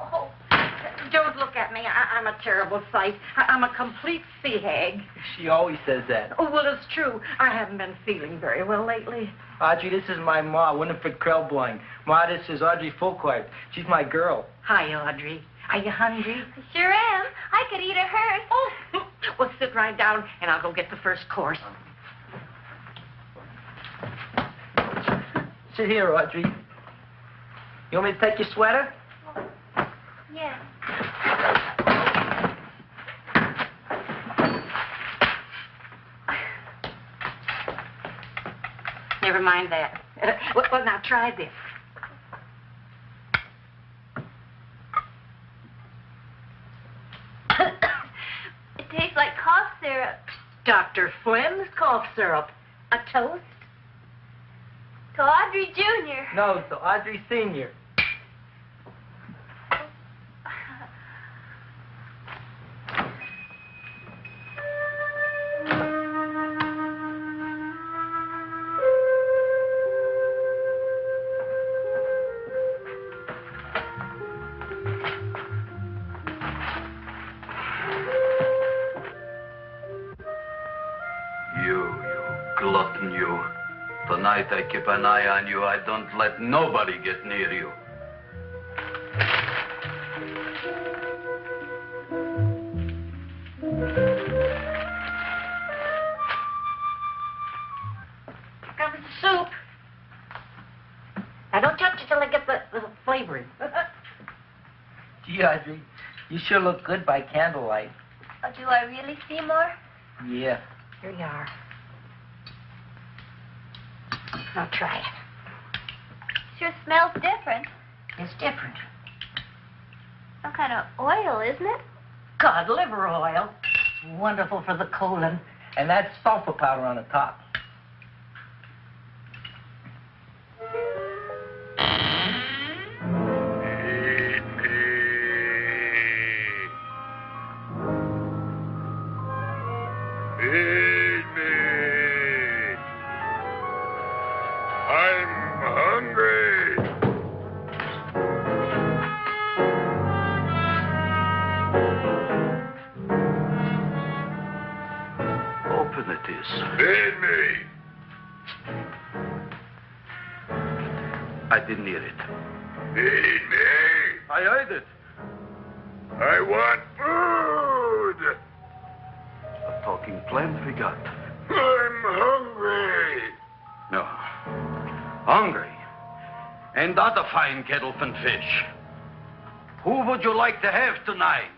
Oh, don't look at me. I'm a terrible sight. I'm a complete sea hag. She always says that. Oh, well, it's true. I haven't been feeling very well lately. Audrey, this is my ma, Winifred Krelboyne. Ma, this is Audrey Fulcourt. She's my girl. Hi, Audrey. Are you hungry? I sure am. I could eat a hearse. Oh, well, sit right down, and I'll go get the first course. Sit here, Audrey. You want me to take your sweater? Yeah. Never mind that. Well, now try this. It tastes like cough syrup. Dr. Flynn's cough syrup. A toast? To Audrey Jr. No, to Audrey Sr. Glutton, you. Tonight I keep an eye on you. I don't let nobody get near you. Got the soup. Now, don't touch it till I get the flavoring. Gee, Audrey, you sure look good by candlelight. Oh, do I really, Seymour? Yeah. Here you are. Now, try it. Sure smells different. It's different. Some kind of oil, isn't it? Cod liver oil. It's wonderful for the colon. And that's sulfur powder on the top. Feed me. I'm hungry. Open it is. Feed me. I didn't hear it. Feed me. I heard it. I want food. A talking plant we got. I'm hungry. No. Hungry. Ain't that a fine kettle of fish? Who would you like to have tonight?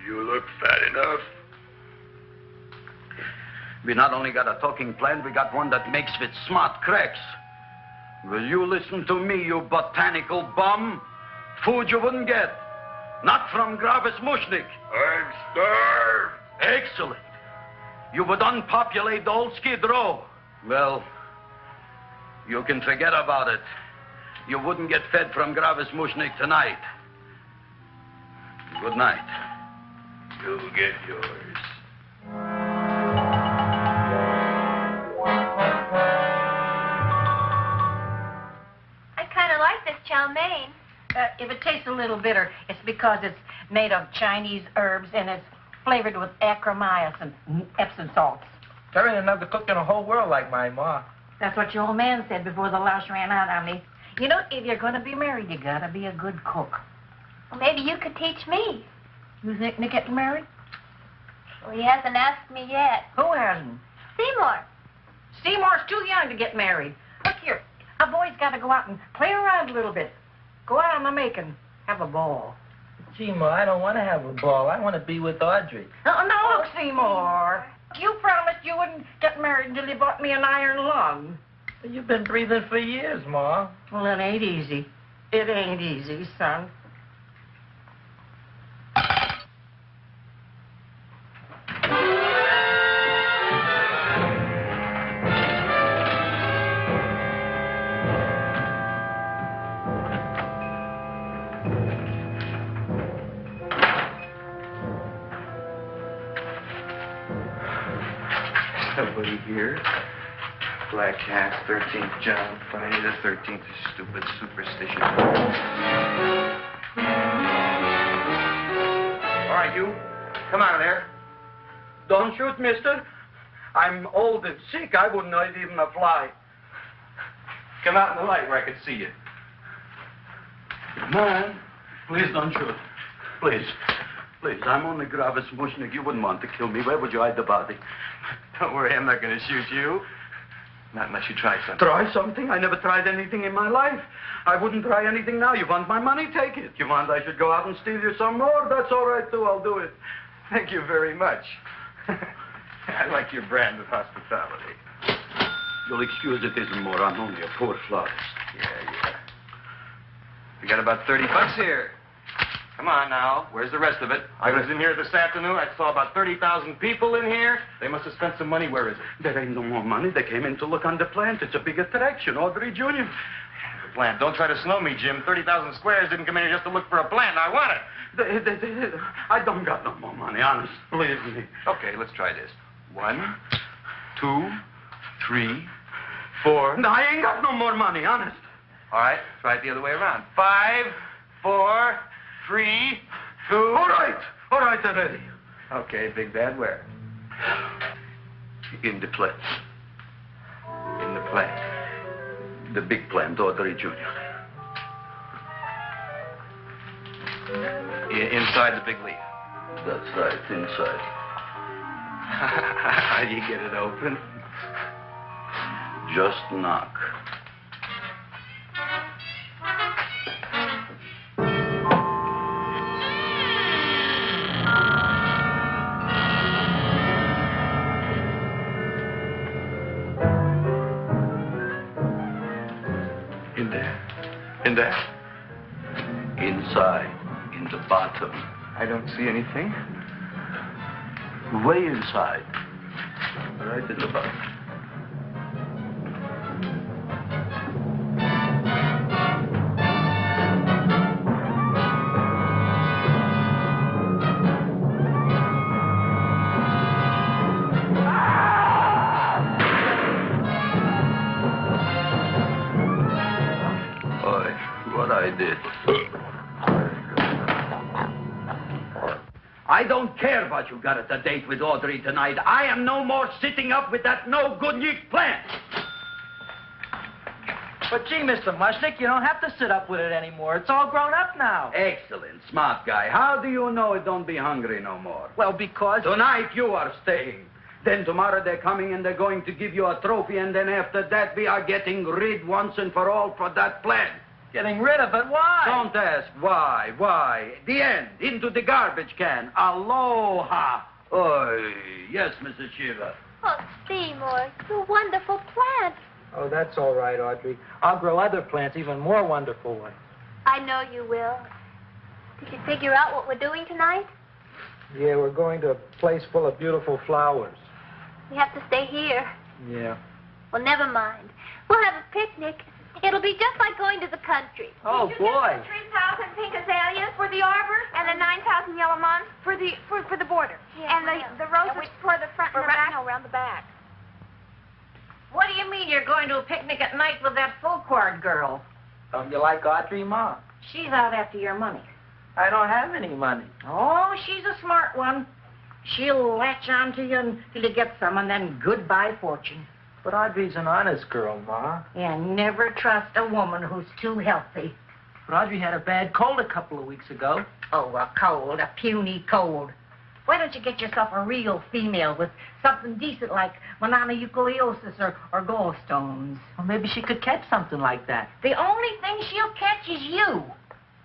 You look fat enough. We not only got a talking plant, we got one that makes with smart cracks. Will you listen to me, you botanical bum? Food you wouldn't get. Not from Gravis Mushnik. I'm starved. Excellent. You would unpopulate the whole Skid Row. Well, you can forget about it. You wouldn't get fed from Gravis Mushnik tonight. Good night. You'll get yours. I kind of like this chow mein. If it tastes a little bitter, it's because it's made of Chinese herbs and it's flavored with acromycin and Epsom salts. There ain't another cook in the whole world like my ma. That's what your old man said before the louse ran out on me. You know, if you're going to be married, you got to be a good cook. Well, maybe you could teach me. You think Nick getting married? Well, he hasn't asked me yet. Who hasn't? Seymour. Seymour's too young to get married. Look here, a boy's got to go out and play around a little bit. Go out on the making. Have a ball. Gee, Ma, I don't want to have a ball. I want to be with Audrey. Oh, no, look, Seymour. You promised you wouldn't get married until you bought me an iron lung. You've been breathing for years, Ma. Well, it ain't easy. It ain't easy, son. Somebody here. Black Cat, 13th John, Friday the 13th, stupid superstition. All right, you. Come out of there. Don't shoot, mister. I'm old and sick. I wouldn't hurt even a fly. Come out in the light where I can see you. Man, please don't shoot. Please. Please, I'm only Gravis Mushnik. You wouldn't want to kill me. Where would you hide the body? Don't worry, I'm not going to shoot you. Not unless you try something. Try something? I never tried anything in my life. I wouldn't try anything now. You want my money? Take it. You want I should go out and steal you some more? That's all right, too. I'll do it. Thank you very much. I like your brand of hospitality. You'll excuse it isn't more. I'm only a poor florist. Yeah. We got about $30 here. Come on now. Where's the rest of it? I was in here this afternoon. I saw about 30,000 people in here. They must have spent some money. Where is it? There ain't no more money. They came in to look on the plant. It's a big attraction. Audrey Jr. The plant. Don't try to snow me, Jim. 30,000 squares didn't come in here just to look for a plant. I want it. I don't got no more money, honest. Believe me. Okay, let's try this. 1, 2, 3, 4. No, I ain't got no more money, honest. All right, try it the other way around. 5, 4, 3, 2. All right already. Okay, big bad where? In the plant. In the plant. The big plant, Audrey Jr. Inside the big leaf. That's right, inside. How do you get it open? Just knock. In there? Inside, in the bottom. I don't see anything. Way inside. Right in the bottom. I don't care what you got at the date with Audrey tonight. I am no more sitting up with that no-good Nick plant. But gee, Mr. Mushnik, you don't have to sit up with it anymore. It's all grown up now. Excellent, smart guy. How do you know it don't be hungry no more? Well, because... Tonight you are staying. Then tomorrow they're coming and they're going to give you a trophy, and then after that we are getting rid once and for all for that plant. Getting rid of it? Why? Don't ask why. Why? The end. Into the garbage can. Aloha. Oy. Yes, Mrs. Shiva. Oh, Seymour, you wonderful plant. Oh, that's all right, Audrey. I'll grow other plants, even more wonderful ones. I know you will. Did you figure out what we're doing tonight? Yeah, we're going to a place full of beautiful flowers. We have to stay here. Yeah. Well, never mind. We'll have a picnic. It'll be just like going to the country. Oh, boy. 3,000 pink azaleas for the arbor, and the 9,000 yellow mums for the border, and the roses for the front and the back. No, around the back. What do you mean you're going to a picnic at night with that full-quart girl? Don't you like Audrey, Ma? She's out after your money. I don't have any money. Oh, she's a smart one. She'll latch on to you until you get some, and then goodbye fortune. But Audrey's an honest girl, Ma. And never trust a woman who's too healthy. But Audrey had a bad cold a couple of weeks ago. Oh, a cold, a puny cold. Why don't you get yourself a real female with something decent like mononucleosis or gallstones? Well, maybe she could catch something like that. The only thing she'll catch is you.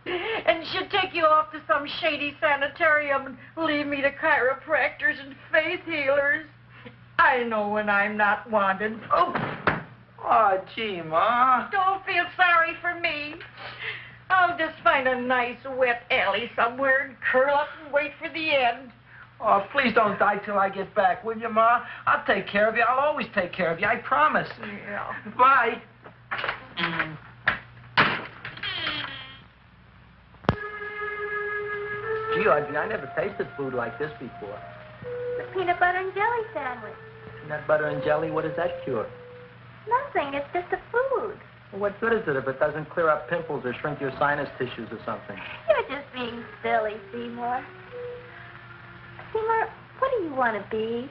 And she'll take you off to some shady sanitarium and leave me to chiropractors and faith healers. I know when I'm not wanted. Oh, gee, Ma. Don't feel sorry for me. I'll just find a nice wet alley somewhere and curl up and wait for the end. Oh, please don't die till I get back, will you, Ma? I'll take care of you. I'll always take care of you. I promise. Yeah. Bye. Gee, Audrey, I never tasted food like this before. The peanut butter and jelly sandwich. Peanut butter and jelly, what does that cure? Nothing. It's just a food. Well, what good is it if it doesn't clear up pimples or shrink your sinus tissues or something? You're just being silly, Seymour. Seymour, what do you want to be?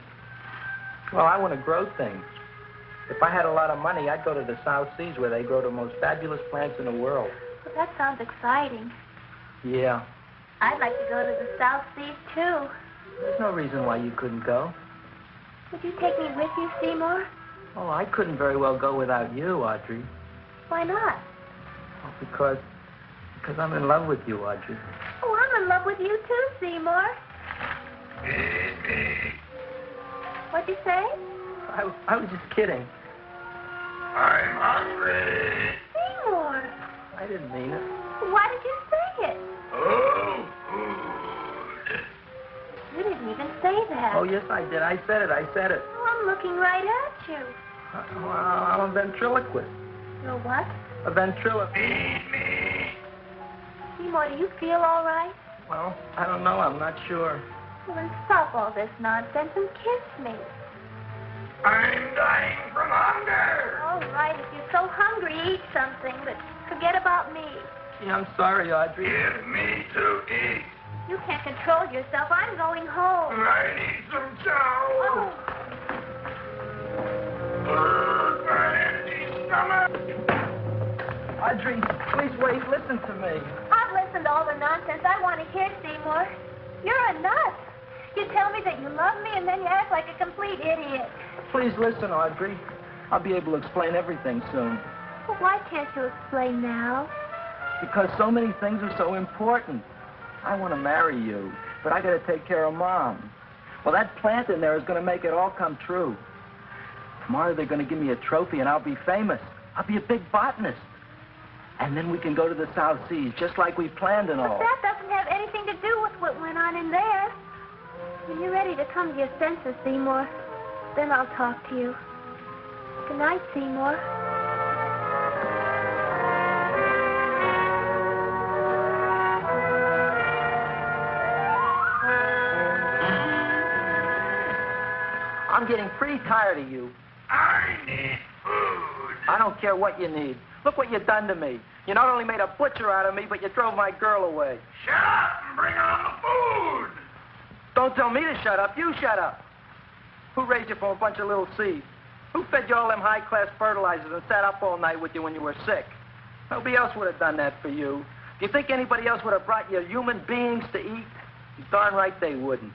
Well, I want to grow things. If I had a lot of money, I'd go to the South Seas where they grow the most fabulous plants in the world. Well, that sounds exciting. Yeah. I'd like to go to the South Seas, too. There's no reason why you couldn't go. Would you take me with you, Seymour? Oh, I couldn't very well go without you, Audrey. Why not? Oh, because I'm in love with you, Audrey. Oh, I'm in love with you, too, Seymour. What'd you say? I was just kidding. I'm hungry. Seymour. I didn't mean it. Why did you say it? Oh, food. You didn't even say that. Oh, yes, I did. I said it. Oh, I'm looking right at you. Well, I'm a ventriloquist. You're what? A ventriloquist. Feed me. Seymour, do you feel all right? Well, I don't know. I'm not sure. Well, then stop all this nonsense and kiss me. I'm dying from hunger. All right, if you're so hungry, eat something, but forget about me. Gee, I'm sorry, Audrey. Give me to eat. You can't control yourself. I'm going home. I need some chow. Oh. My empty stomach. Audrey, please wait. Listen to me. I've listened to all the nonsense I want to hear, Seymour. You're a nut. You tell me that you love me, and then you act like a complete idiot. Please listen, Audrey. I'll be able to explain everything soon. Well, why can't you explain now? Because so many things are so important. I want to marry you, but I got to take care of Mom. Well, that plant in there is going to make it all come true. Tomorrow they're going to give me a trophy, and I'll be famous. I'll be a big botanist. And then we can go to the South Seas, just like we planned and all. But that doesn't have anything to do with what went on in there. When you're ready to come to your senses, Seymour, then I'll talk to you. Good night, Seymour. I'm getting pretty tired of you. I need food. I don't care what you need. Look what you've done to me. You not only made a butcher out of me, but you drove my girl away. Shut up and bring on the food. Don't tell me to shut up. You shut up. Who raised you from a bunch of little seeds? Who fed you all them high-class fertilizers and sat up all night with you when you were sick? Nobody else would have done that for you. Do you think anybody else would have brought you human beings to eat? You're darn right they wouldn't.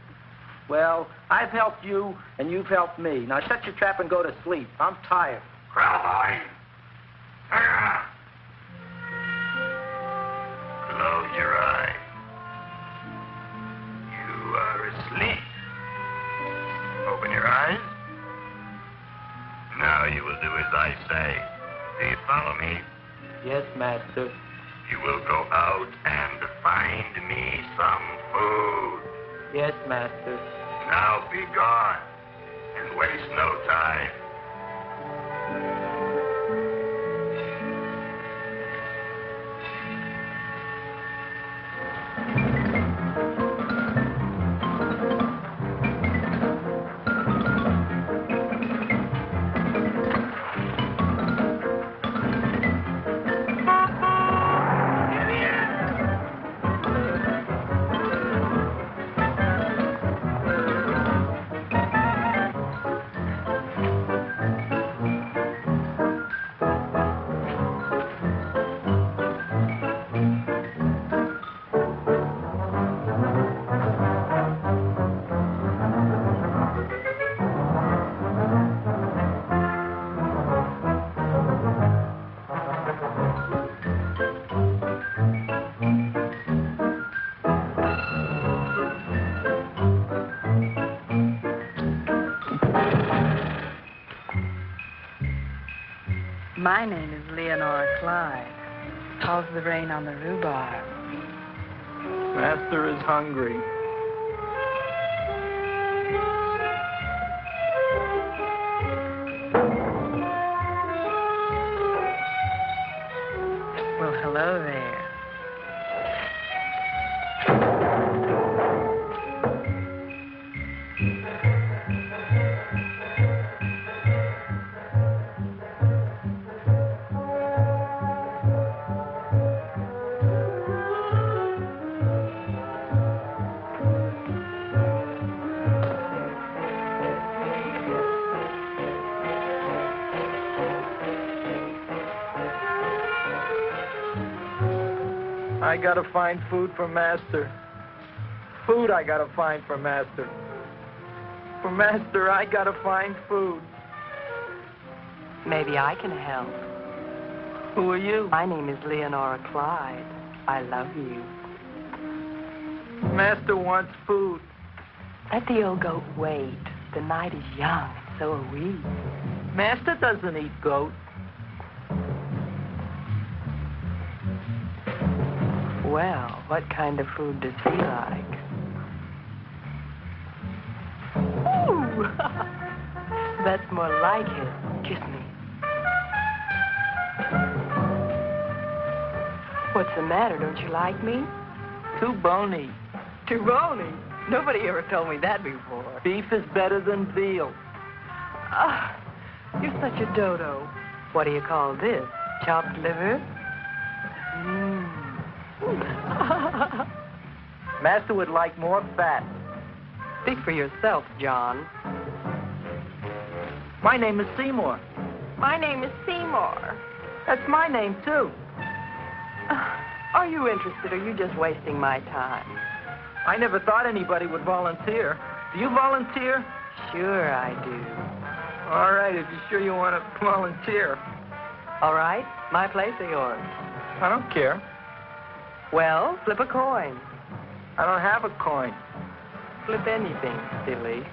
Well, I've helped you, and you've helped me. Now shut your trap and go to sleep. I'm tired. Crowboy. Close your eyes. You are asleep. Open your eyes. Now you will do as I say. Do you follow me? Yes, master. You will go out and find me some food. Yes, master. Now be gone and waste no time. My name is Leonora Clyde. How's the rain on the rhubarb? Master is hungry. Well, hello there. I gotta find food for Master. Food I gotta find for Master. For Master, I gotta find food. Maybe I can help. Who are you? My name is Leonora Clyde. I love you. Master wants food. Let the old goat wait. The night is young, and so are we. Master doesn't eat goat. Well, what kind of food does he like? Ooh! That's more like it. Kiss me. What's the matter? Don't you like me? Too bony. Too bony? Nobody ever told me that before. Beef is better than veal. Ah, you're such a dodo. What do you call this? Chopped liver? Master would like more fat. Speak for yourself, John. My name is Seymour. My name is Seymour. That's my name, too. Are you interested, or are you just wasting my time? I never thought anybody would volunteer. Do you volunteer? Sure I do. All right, if you're sure you want to volunteer. All right, my place or yours? I don't care. Well, flip a coin. I don't have a coin. Flip anything, silly.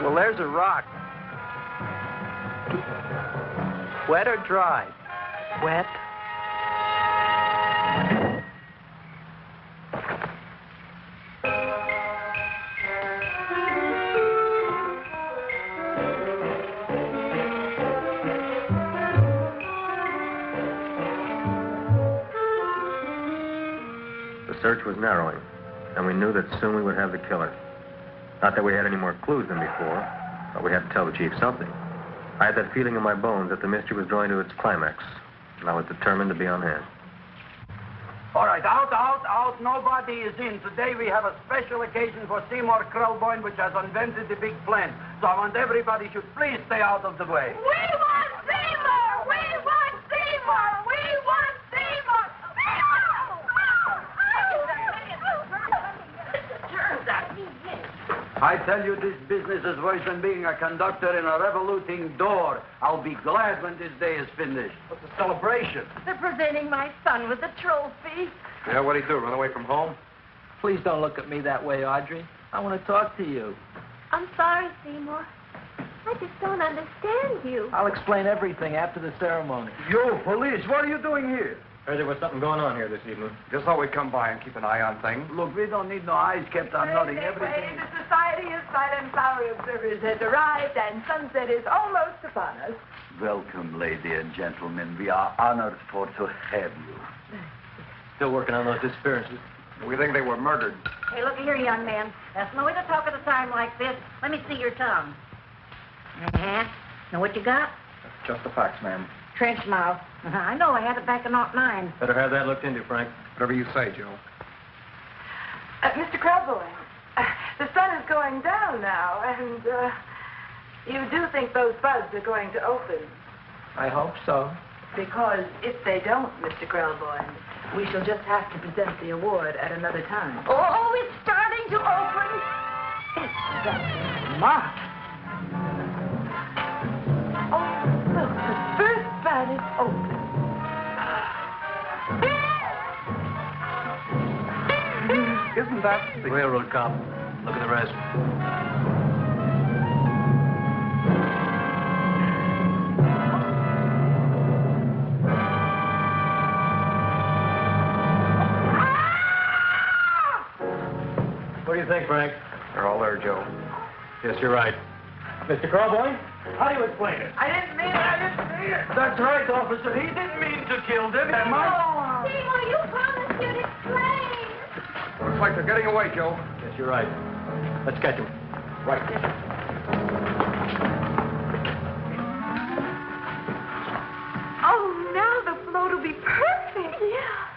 Well, there's a rock. Wet or dry? Wet. The search was narrowing, and we knew that soon we would have the killer. Not that we had any more clues than before, but we had to tell the chief something. I had that feeling in my bones that the mystery was drawing to its climax, and I was determined to be on hand. All right, out. Nobody is in. Today we have a special occasion for Seymour Krelboyne, which has invented the big plan. So I want everybody should please stay out of the way. We want Seymour! We want Seymour! We want Seymour! I tell you, this business is worse than being a conductor in a revoluting door. I'll be glad when this day is finished. What's the celebration? They're presenting my son with a trophy. Yeah, what'd he do, run away from home? Please don't look at me that way, Audrey. I want to talk to you. I'm sorry, Seymour. I just don't understand you. I'll explain everything after the ceremony. You, police, what are you doing here? Heard there was something going on here this evening. Just thought we'd come by and keep an eye on things. Look, we don't need no eyes kept on nothing. Everything. The Society of Silent Flower Observers has arrived, and sunset is almost upon us. Welcome, lady and gentlemen. We are honored for to have you. Still working on those disappearances. We think they were murdered. Hey, look here, young man. That's no way to talk at a time like this. Let me see your tongue. Know what you got? Just the facts, ma'am. Trench mouth. I know. I had it back in '09. Better have that looked into, Frank. Whatever you say, Joe. Mr. Krelboy, the sun is going down now, and you do think those buds are going to open? I hope so. Because if they don't, Mr. Krelboy, we shall just have to present the award at another time. Oh, it's starting to open. That's marvelous. Oh, look, the first bud is open. Isn't that the railroad cop? Look at the rest. What do you think, Frank? They're all there, Joe. Yes, you're right. Mr. Crowboy, how do you explain it? I didn't mean it. That's right, officer. He didn't mean to kill them. Am I? Seymour, you promised you'd explain. Looks like they're getting away, Joe. Yes, you're right. Let's catch him. Right. Oh, now the float will be perfect. Yeah.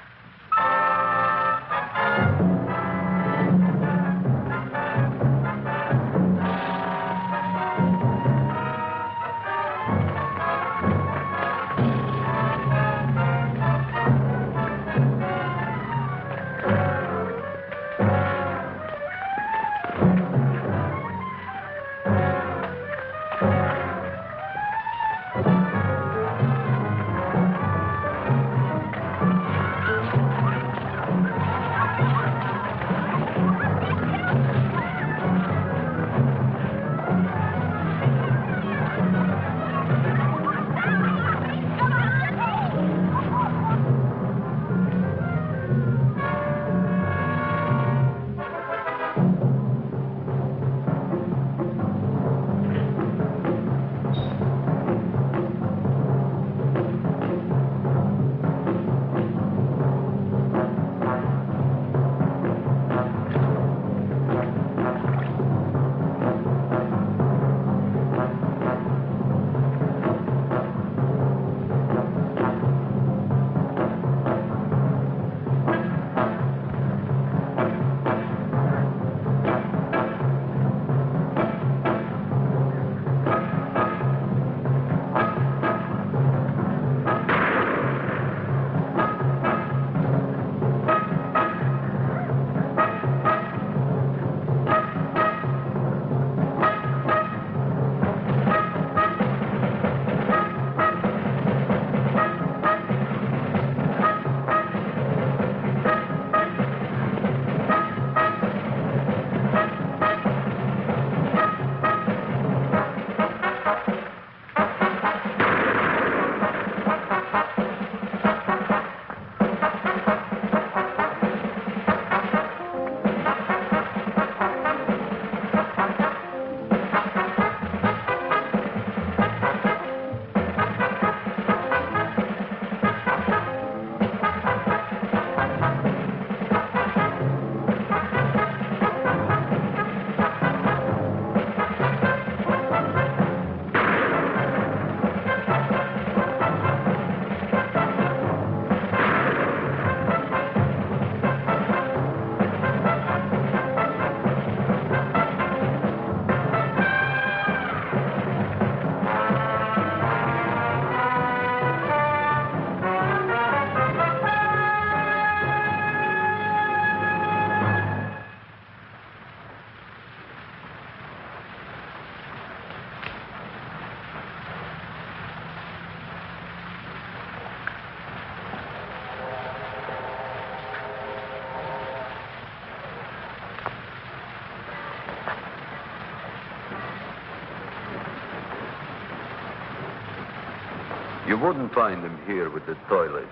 You wouldn't find them here with the toilets.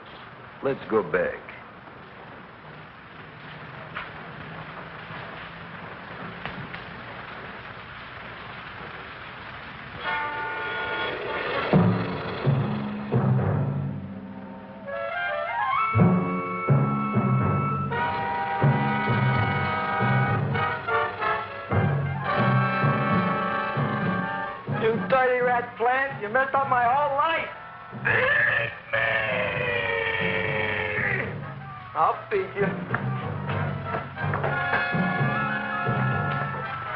Let's go back. You dirty rat plant, you messed up my whole life. I'll feed you.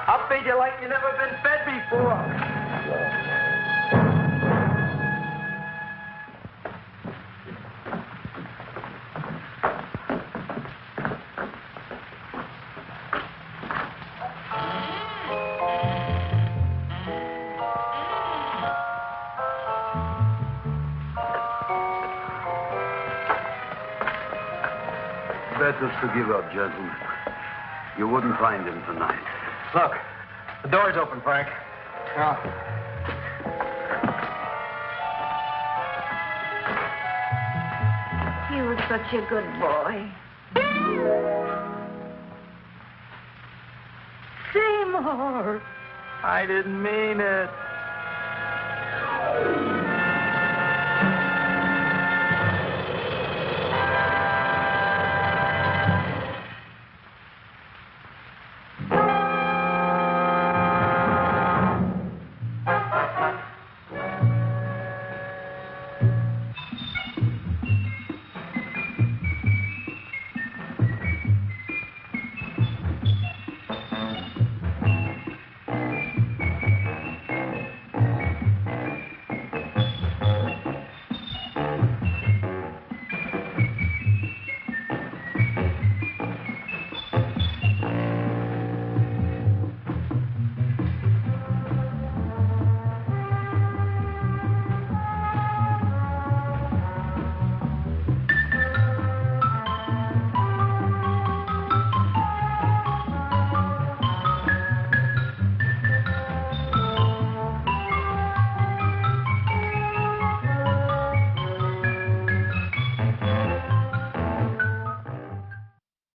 I'll feed you like you've never been fed before. Better to give up, gentlemen. You wouldn't find him tonight. Look, the door's open, Frank. Now, You were such a good boy. Seymour. I didn't mean it.